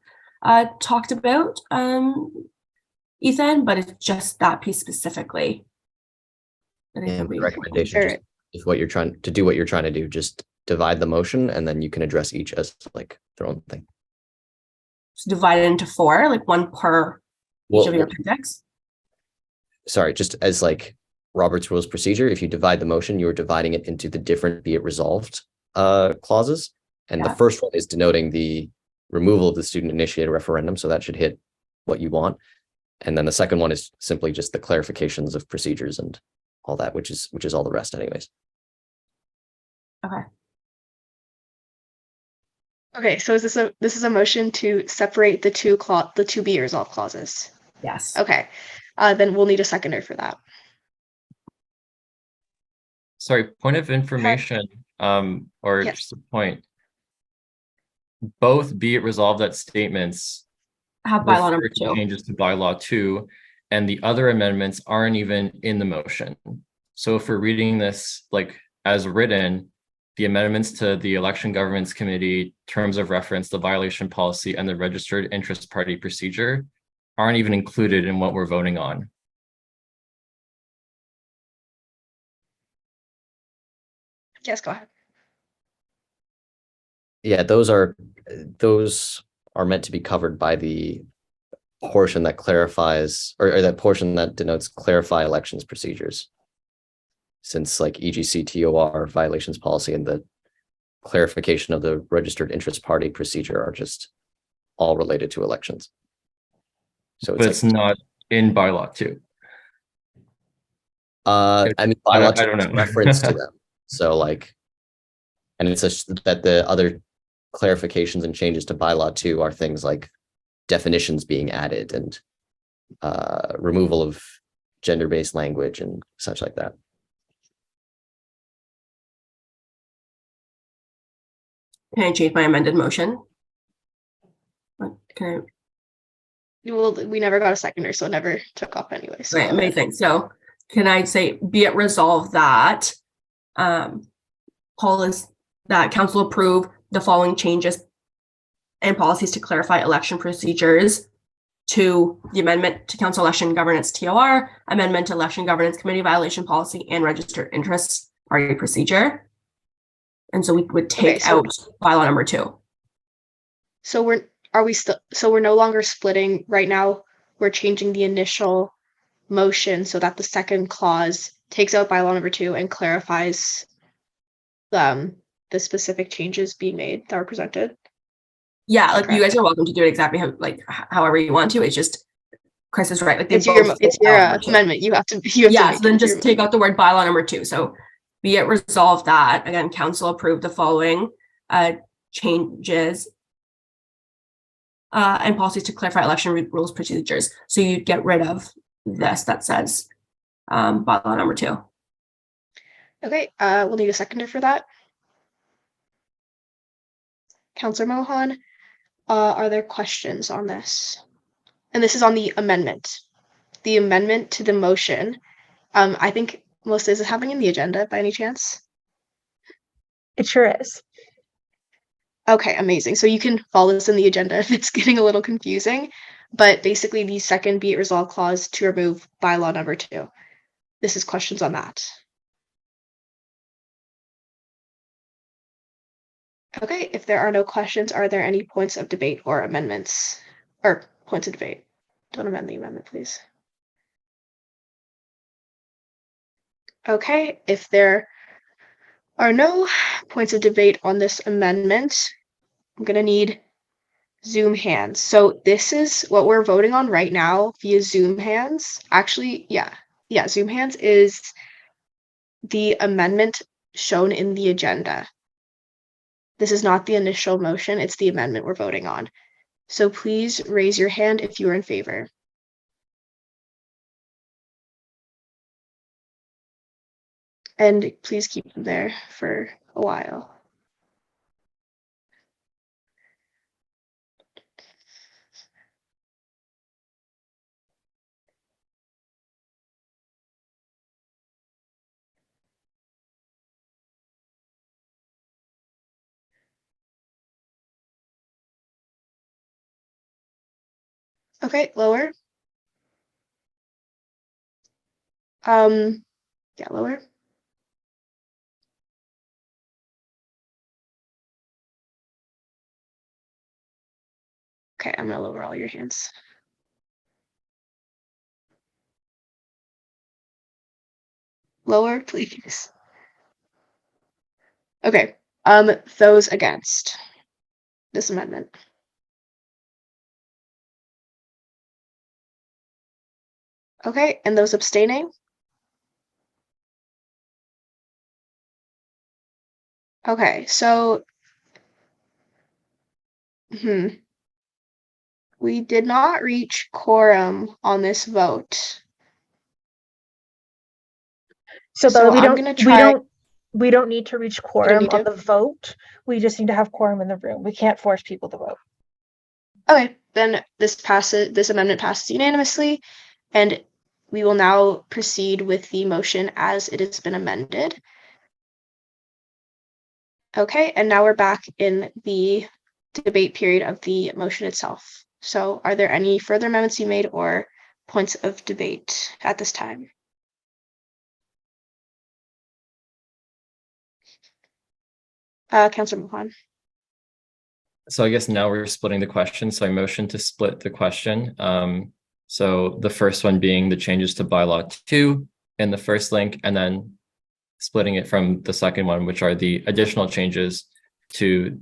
talked about, Ethan, but it's just that piece specifically. And my recommendation is what you're trying to do, just divide the motion, and then you can address each as like their own thing. So divide it into 4, like 1 per each of your appendix. Sorry, just as like Robert's Rules procedure, if you divide the motion, you are dividing it into the different be it resolved clauses. And the first one is denoting the removal of the student initiated referendum. So that should hit what you want. And then the second one is simply just the clarifications of procedures and all that, which is all the rest anyways. Okay, so this is a motion to separate the two be resolved clauses. Yes. Okay. Then we'll need a seconder for that. Sorry, point of information, or Yes. just a point. Both be it resolved that statements have bylaw number refer to 2. changes to bylaw 2, and the other amendments aren't even in the motion. So if we're reading this like as written, the amendments to the election governance committee, terms of reference, the violation policy, and the registered interest party procedure aren't even included in what we're voting on. Yes, go ahead. Yeah, those are meant to be covered by the portion that clarifies, or that portion that denotes clarify elections procedures. Since like EGC TOR violations policy and the clarification of the registered interest party procedure are just all related to elections. So it's not in bylaw 2. I mean, bylaw I don't know. reference to them. So like, and it's that the other clarifications and changes to bylaw 2 are things like definitions being added and removal of gender-based language and such like that. Can I change my amended motion? Can I? Well, we never got a seconder, so it never took up anyway. So Right, amazing. So can I say, be it resolved that council approve the following changes and policies to clarify election procedures to the amendment to council election governance TOR, amendment to election governance committee violation policy, and registered interest party procedure. And so we would take out bylaw number 2. So we're no longer splitting right now. We're changing the initial motion so that the second clause takes out bylaw number 2 and clarifies the specific changes being made that were presented. Yeah, like you guys are welcome to do it exactly however you want to. It's just Chris is right. Like it's your amendment. You have to. So then just take out the word bylaw number 2. So be it resolved that again, council approved the following changes and policies to clarify election rules procedures. So you get rid of this that says bylaw number 2. Okay, we'll need a seconder for that. Councillor Mohan, are there questions on this? And this is on the amendment. The amendment to the motion. I think Melissa, is it happening in the agenda by any chance? It sure is. Okay, amazing. So you can follow this in the agenda if it's getting a little confusing. But basically, the second be it resolved clause to remove bylaw number 2. This is questions on that. Okay, if there are no questions, are there any points of debate or amendments? Or points of debate. Don't amend the amendment, please. Okay, if there are no points of debate on this amendment, I'm going to need Zoom hands. So this is what we're voting on right now via Zoom hands. Actually, yeah, Zoom hands is the amendment shown in the agenda. This is not the initial motion, it's the amendment we're voting on. So please raise your hand if you are in favor. And please keep them there for a while. Okay, lower. Yeah, lower. Okay, I'm gonna lower all your hands. Lower, please. Okay, those against this amendment. Okay, and those abstaining? Okay, so we did not reach quorum on this vote. So Bella, I'm gonna try. We don't need to reach quorum on the vote. We just need to have quorum in the room. We can't force people to vote. Okay, then this amendment passes unanimously, and we will now proceed with the motion as it has been amended. Okay, and now we're back in the debate period of the motion itself. So are there any further amendments you made or points of debate at this time? Councillor Mohan. So I guess now we're splitting the question. So I motion to split the question. So the first one being the changes to bylaw 2 in the first link, and then splitting it from the second one, which are the additional changes to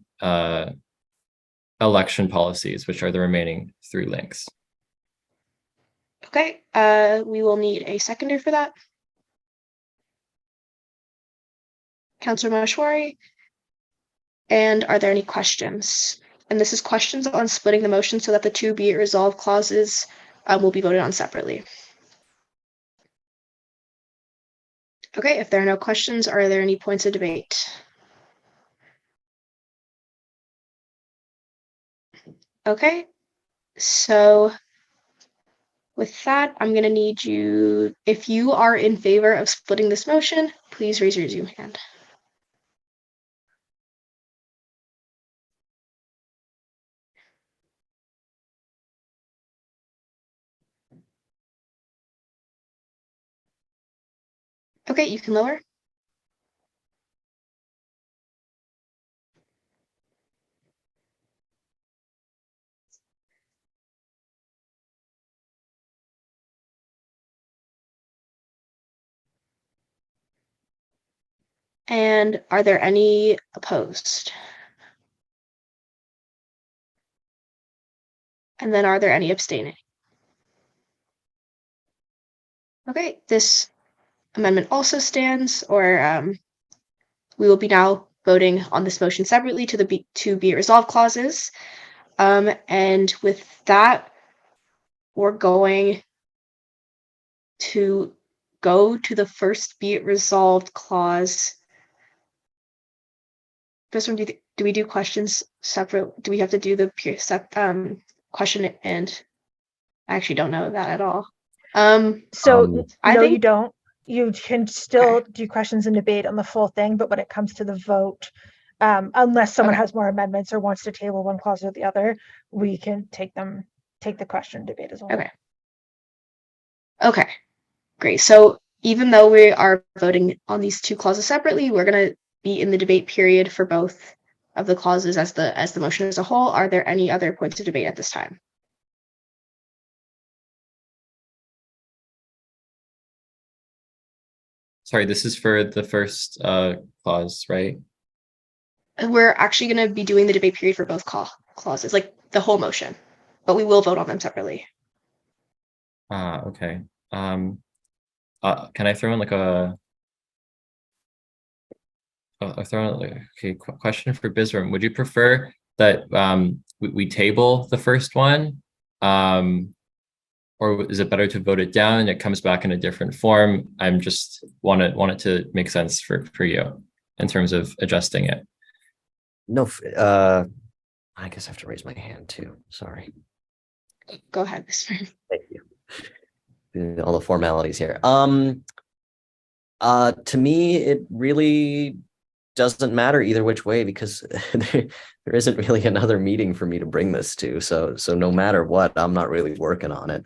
election policies, which are the remaining 3 links. Okay, we will need a seconder for that. Councillor Maheshwari. And are there any questions? And this is questions on splitting the motion so that the 2 be it resolved clauses will be voted on separately. Okay, if there are no questions, are there any points of debate? Okay, so with that, I'm going to need you, if you are in favor of splitting this motion, please raise your Zoom hand. Okay, you can lower. And are there any opposed? And then are there any abstaining? Okay, this amendment also stands, or we will be now voting on this motion separately to the to be it resolved clauses. And with that, we're going to go to the first be it resolved clause. This one, do we do questions separate? Do we have to do the question and I actually don't know that at all. So I no, think you don't. You can still do questions and debate on the full thing, but when it comes to the vote, unless someone has more amendments or wants to table one clause or the other, we can take the question debate as well. Okay. Okay, great. So even though we are voting on these two clauses separately, we're going to be in the debate period for both of the clauses as the motion as a whole. Are there any other points of debate at this time? Sorry, this is for the first clause, right? We're actually going to be doing the debate period for both clauses, like the whole motion, but we will vote on them separately. Okay. Can I throw in like a question for Bisram? Would you prefer that we table the first one, or is it better to vote it down and it comes back in a different form? I'm just want it to make sense for you in terms of adjusting it. No, I guess I have to raise my hand too. Sorry. Go ahead, Mr. Thank you. All the formalities here. To me, it really doesn't matter either which way because there isn't really another meeting for me to bring this to. So no matter what, I'm not really working on it.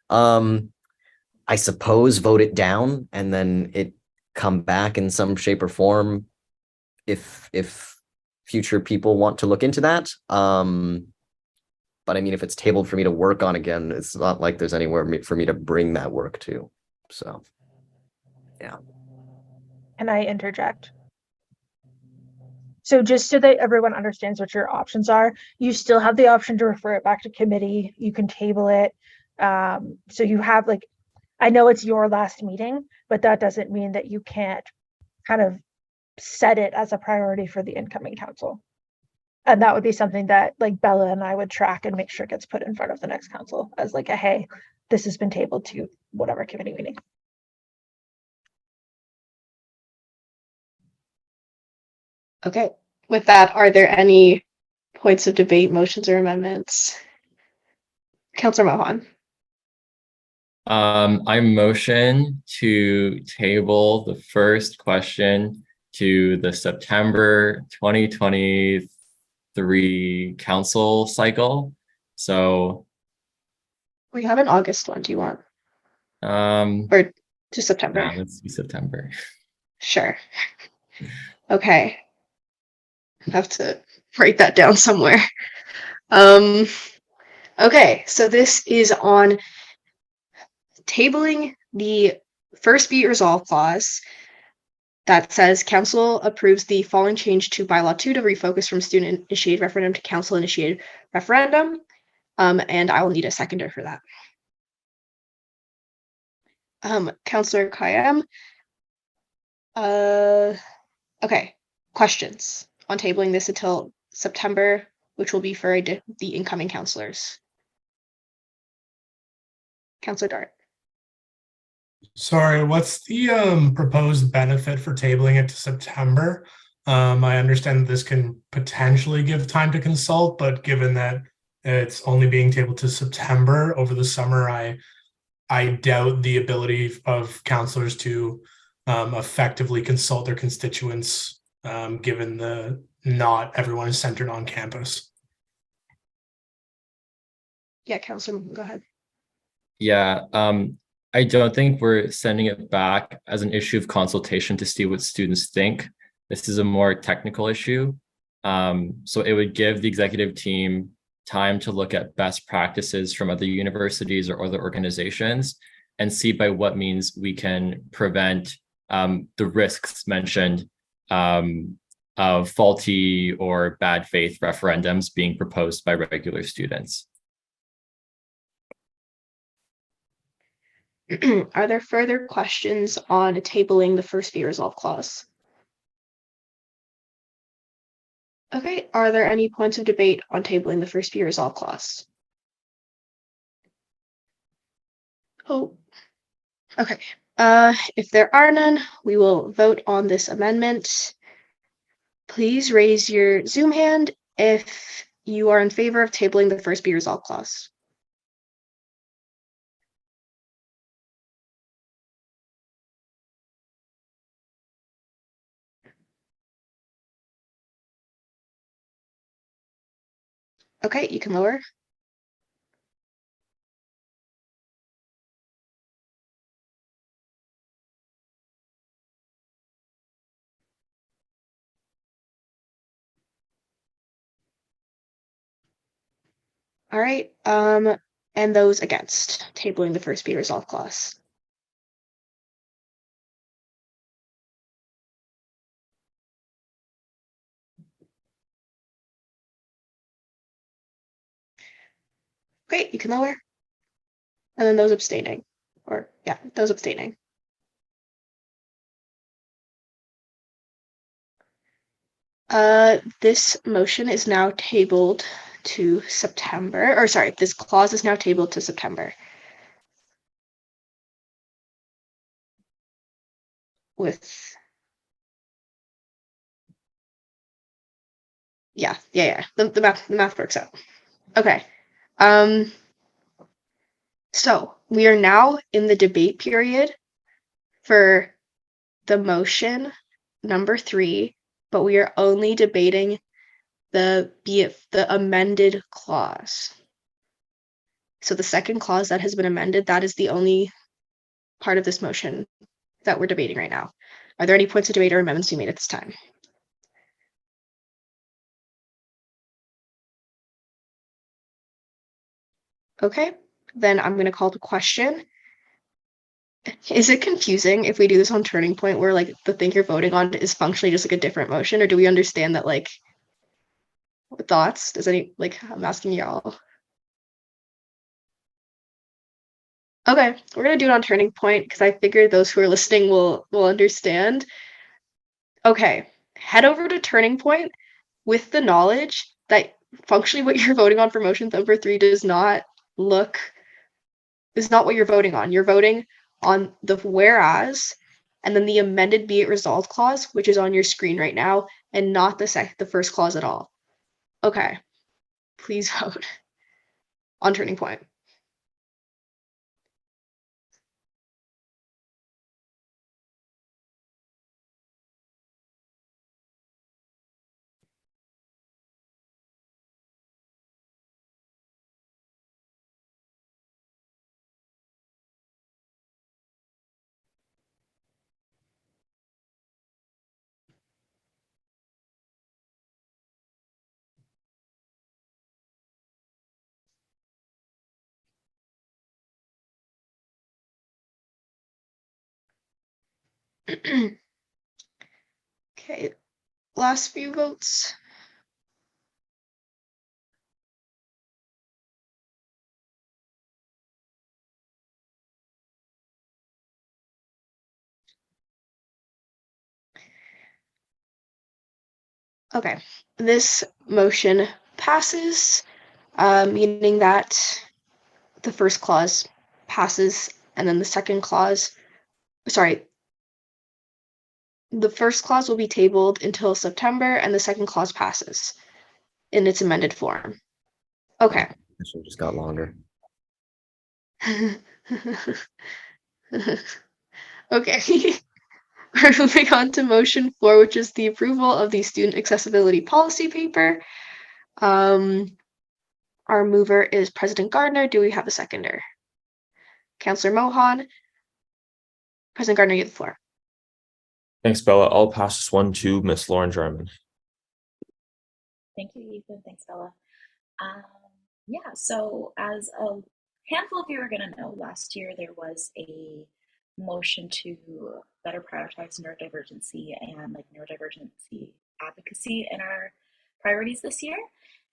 I suppose vote it down and then it come back in some shape or form if future people want to look into that. But I mean, if it's tabled for me to work on again, it's not like there's anywhere for me to bring that work to. So, yeah. Can I interject? So just so that everyone understands what your options are, you still have the option to refer it back to committee. You can table it. So you have I know it's your last meeting, but that doesn't mean that you can't kind of set it as a priority for the incoming council. And that would be something that Bella and I would track and make sure gets put in front of the next council as a, hey, this has been tabled to whatever committee meeting. Okay. With that, are there any points of debate, motions, or amendments? Councillor Mohan. I motion to table the first question to the September 2023 council cycle. So we have an August one. Do you want? Or to September? Yeah, let's do September. Sure. Okay. I have to write that down somewhere. Okay, so this is on tabling the first be it resolved clause that says council approves the following change to bylaw 2 to refocus from student initiated referendum to council initiated referendum. And I will need a seconder for that. Councillor Kayam. Okay, questions on tabling this until September, which will be for the incoming councillors. Councillor Dart. Sorry, what's the proposed benefit for tabling it to September? I understand that this can potentially give time to consult, but given that it's only being tabled to September over the summer, I doubt the ability of councillors to effectively consult their constituents, given the not everyone is centered on campus. Yeah, Councillor, go ahead. Yeah, I don't think we're sending it back as an issue of consultation to see what students think. This is a more technical issue. So it would give the executive team time to look at best practices from other universities or other organizations and see by what means we can prevent the risks mentioned of faulty or bad faith referendums being proposed by regular students. Are there further questions on tabling the first be resolved clause? Okay, are there any points of debate on tabling the first be resolved clause? Oh, okay. If there are none, we will vote on this amendment. Please raise your Zoom hand if you are in favor of tabling the first be resolved clause. Okay, you can lower. All right, and those against tabling the first be resolved clause. Great, you can lower. And then those abstaining, or yeah, those abstaining. This motion is now tabled to September, or sorry, this clause is now tabled to September. With, yeah, the math works out. Okay. So we are now in the debate period for the motion number 3, but we are only debating the amended clause. So the second clause that has been amended, that is the only part of this motion that we're debating right now. Are there any points of debate or amendments you made at this time? Okay, then I'm going to call the question. Is it confusing if we do this on Turning Point where like the thing you're voting on is functionally just like a different motion, or do we understand that? Like, thoughts? Does any, like, I'm asking y'all. Okay, we're gonna do it on Turning Point because I figured those who are listening will understand. Okay, head over to Turning Point with the knowledge that functionally what you're voting on for motion number 3 is not what you're voting on. You're voting on the whereas and then the amended be it resolved clause, which is on your screen right now, and not the first clause at all. Okay, please vote on Turning Point. Okay, last few votes. Okay, this motion passes, meaning that the first clause passes, and then the second clause, sorry, the first clause will be tabled until September, and the second clause passes in its amended form. Okay. This one just got longer. Okay. We're moving on to motion 4, which is the approval of the student accessibility policy paper. Our mover is President Gardner. Do we have a seconder? Councillor Mohan. President Gardner, you have the floor. Thanks, Bella. I'll pass this one to Miss Lauren Jarman. Thank you, Ethan. Thanks, Bella. Yeah, so as a handful of you are going to know, last year there was a motion to better prioritize neurodivergency and like neurodivergency advocacy in our priorities this year.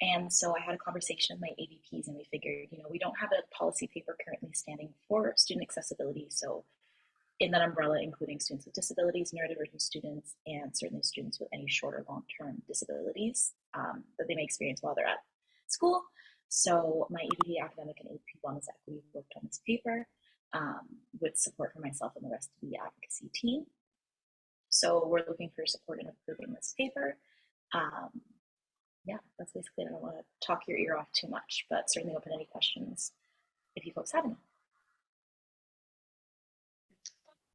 And so I had a conversation with my AVPs and we figured, we don't have a policy paper currently standing for student accessibility. So in that umbrella, including students with disabilities, neurodivergent students, and certainly students with any short or long-term disabilities that they may experience while they're at school. So my AVP Academic and AP Wellness Equity worked on this paper with support from myself and the rest of the advocacy team. So we're looking for support in approving this paper. Yeah, that's basically it. I don't want to talk your ear off too much, but certainly open any questions if you folks have any.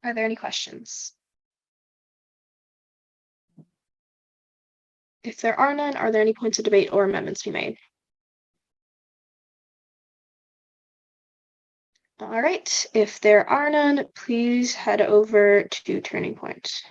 Are there any questions? If there are none, are there any points of debate or amendments to be made? All right, if there are none, please head over to Turning Point.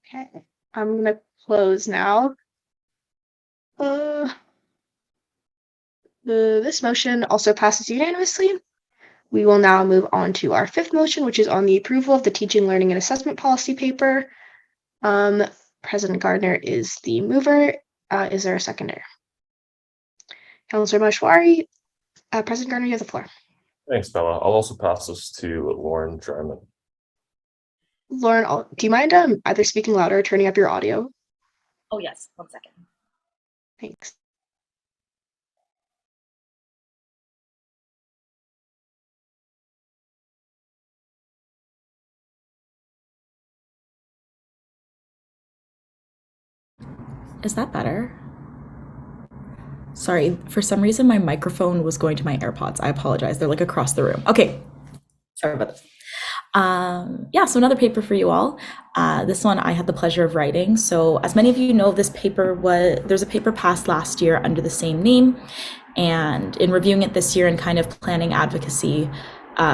Okay, I'm gonna close now. This motion also passes unanimously. We will now move on to our fifth motion, which is on the approval of the teaching, learning, and assessment policy paper. President Gardner is the mover. Is there a seconder? Councillor Mashwari, President Gardner, you have the floor. Thanks, Bella. I'll also pass this to Lauren Jarman. Lauren, do you mind either speaking louder or turning up your audio? Oh yes, 1 second. Thanks. Is that better? Sorry, for some reason my microphone was going to my AirPods. I apologize. They're like across the room. Okay, sorry about this. Yeah, so another paper for you all. This one I had the pleasure of writing. So as many of you know, there's a paper passed last year under the same name. And in reviewing it this year and kind of planning advocacy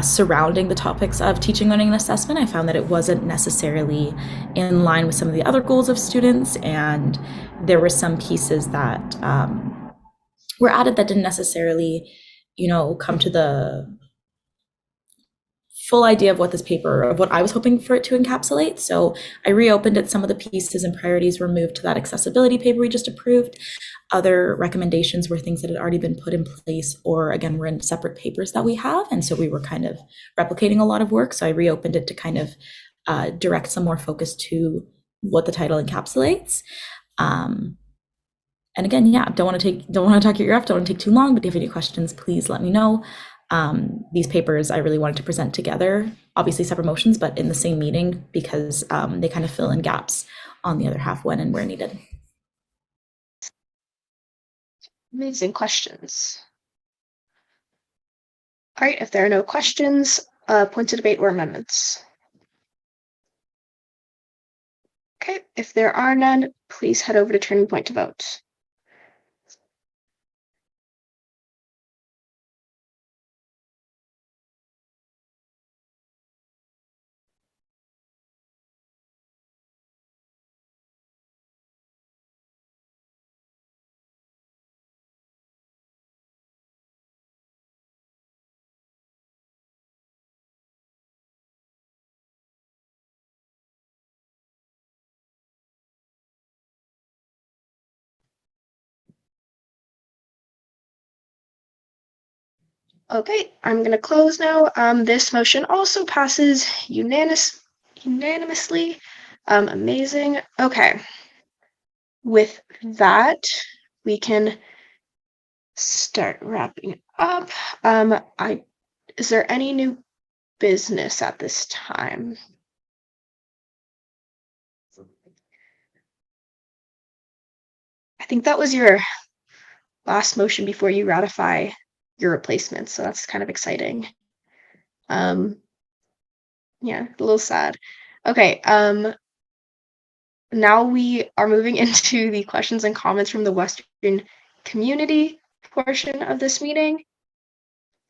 surrounding the topics of teaching, learning, and assessment, I found that it wasn't necessarily in line with some of the other goals of students. And there were some pieces that were added that didn't necessarily, come to the full idea of what this paper, of what I was hoping for it to encapsulate. So I reopened it. Some of the pieces and priorities were moved to that accessibility paper we just approved. Other recommendations were things that had already been put in place or again, were in separate papers that we have. And so we were kind of replicating a lot of work. So I reopened it to kind of direct some more focus to what the title encapsulates. And again, yeah, don't want to talk your ear off, don't want to take too long, but if you have any questions, please let me know. These papers I really wanted to present together, obviously separate motions, but in the same meeting because they kind of fill in gaps on the other half when and where needed. Amazing questions. All right, if there are no questions, points of debate or amendments. Okay, if there are none, please head over to Turning Point to vote. Okay, I'm going to close now. This motion also passes unanimously. Amazing. Okay. With that, we can start wrapping up. is there any new business at this time? I think that was your last motion before you ratify your replacement, so that's kind of exciting. Yeah, a little sad. Okay, now we are moving into the questions and comments from the Western community portion of this meeting.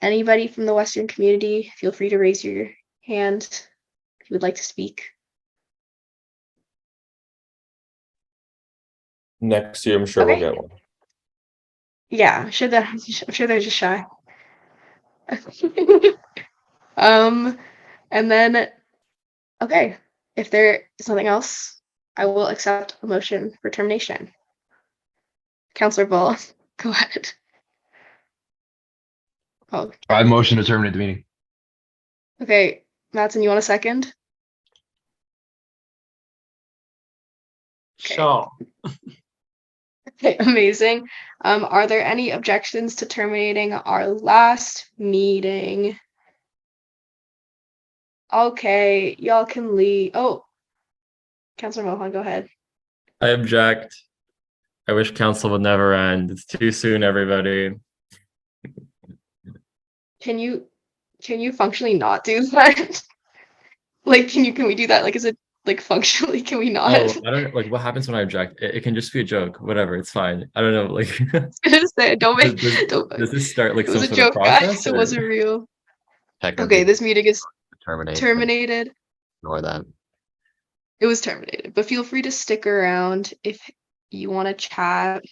Anybody from the Western community, feel free to raise your hand if you would like to speak. Next year, I'm sure we'll Okay. get one. Yeah, I'm sure they're just shy. And then, okay, if there is nothing else, I will accept a motion for termination. Counselor Bull, go ahead. Oh, I motion to terminate the meeting. okay, Mattson, you want a second? Okay. Sure. Okay, amazing. Are there any objections to terminating our last meeting? Okay, y'all can leave. Oh, Counselor Mohan, go ahead. I object. I wish council would never end. It's too soon, everybody. Can you functionally not do that? Like, can we do that? Like, is it like functionally, can we not? Oh, I don't like what happens when I object. It can just be a joke, whatever. It's fine. I don't know. Like, Don't make. does this start like It was some a sort of joke, guys. process? It Or? wasn't real. Technically, Okay, this meeting is terminate. terminated. Ignore that. It was terminated, but feel free to stick around if you want to chat.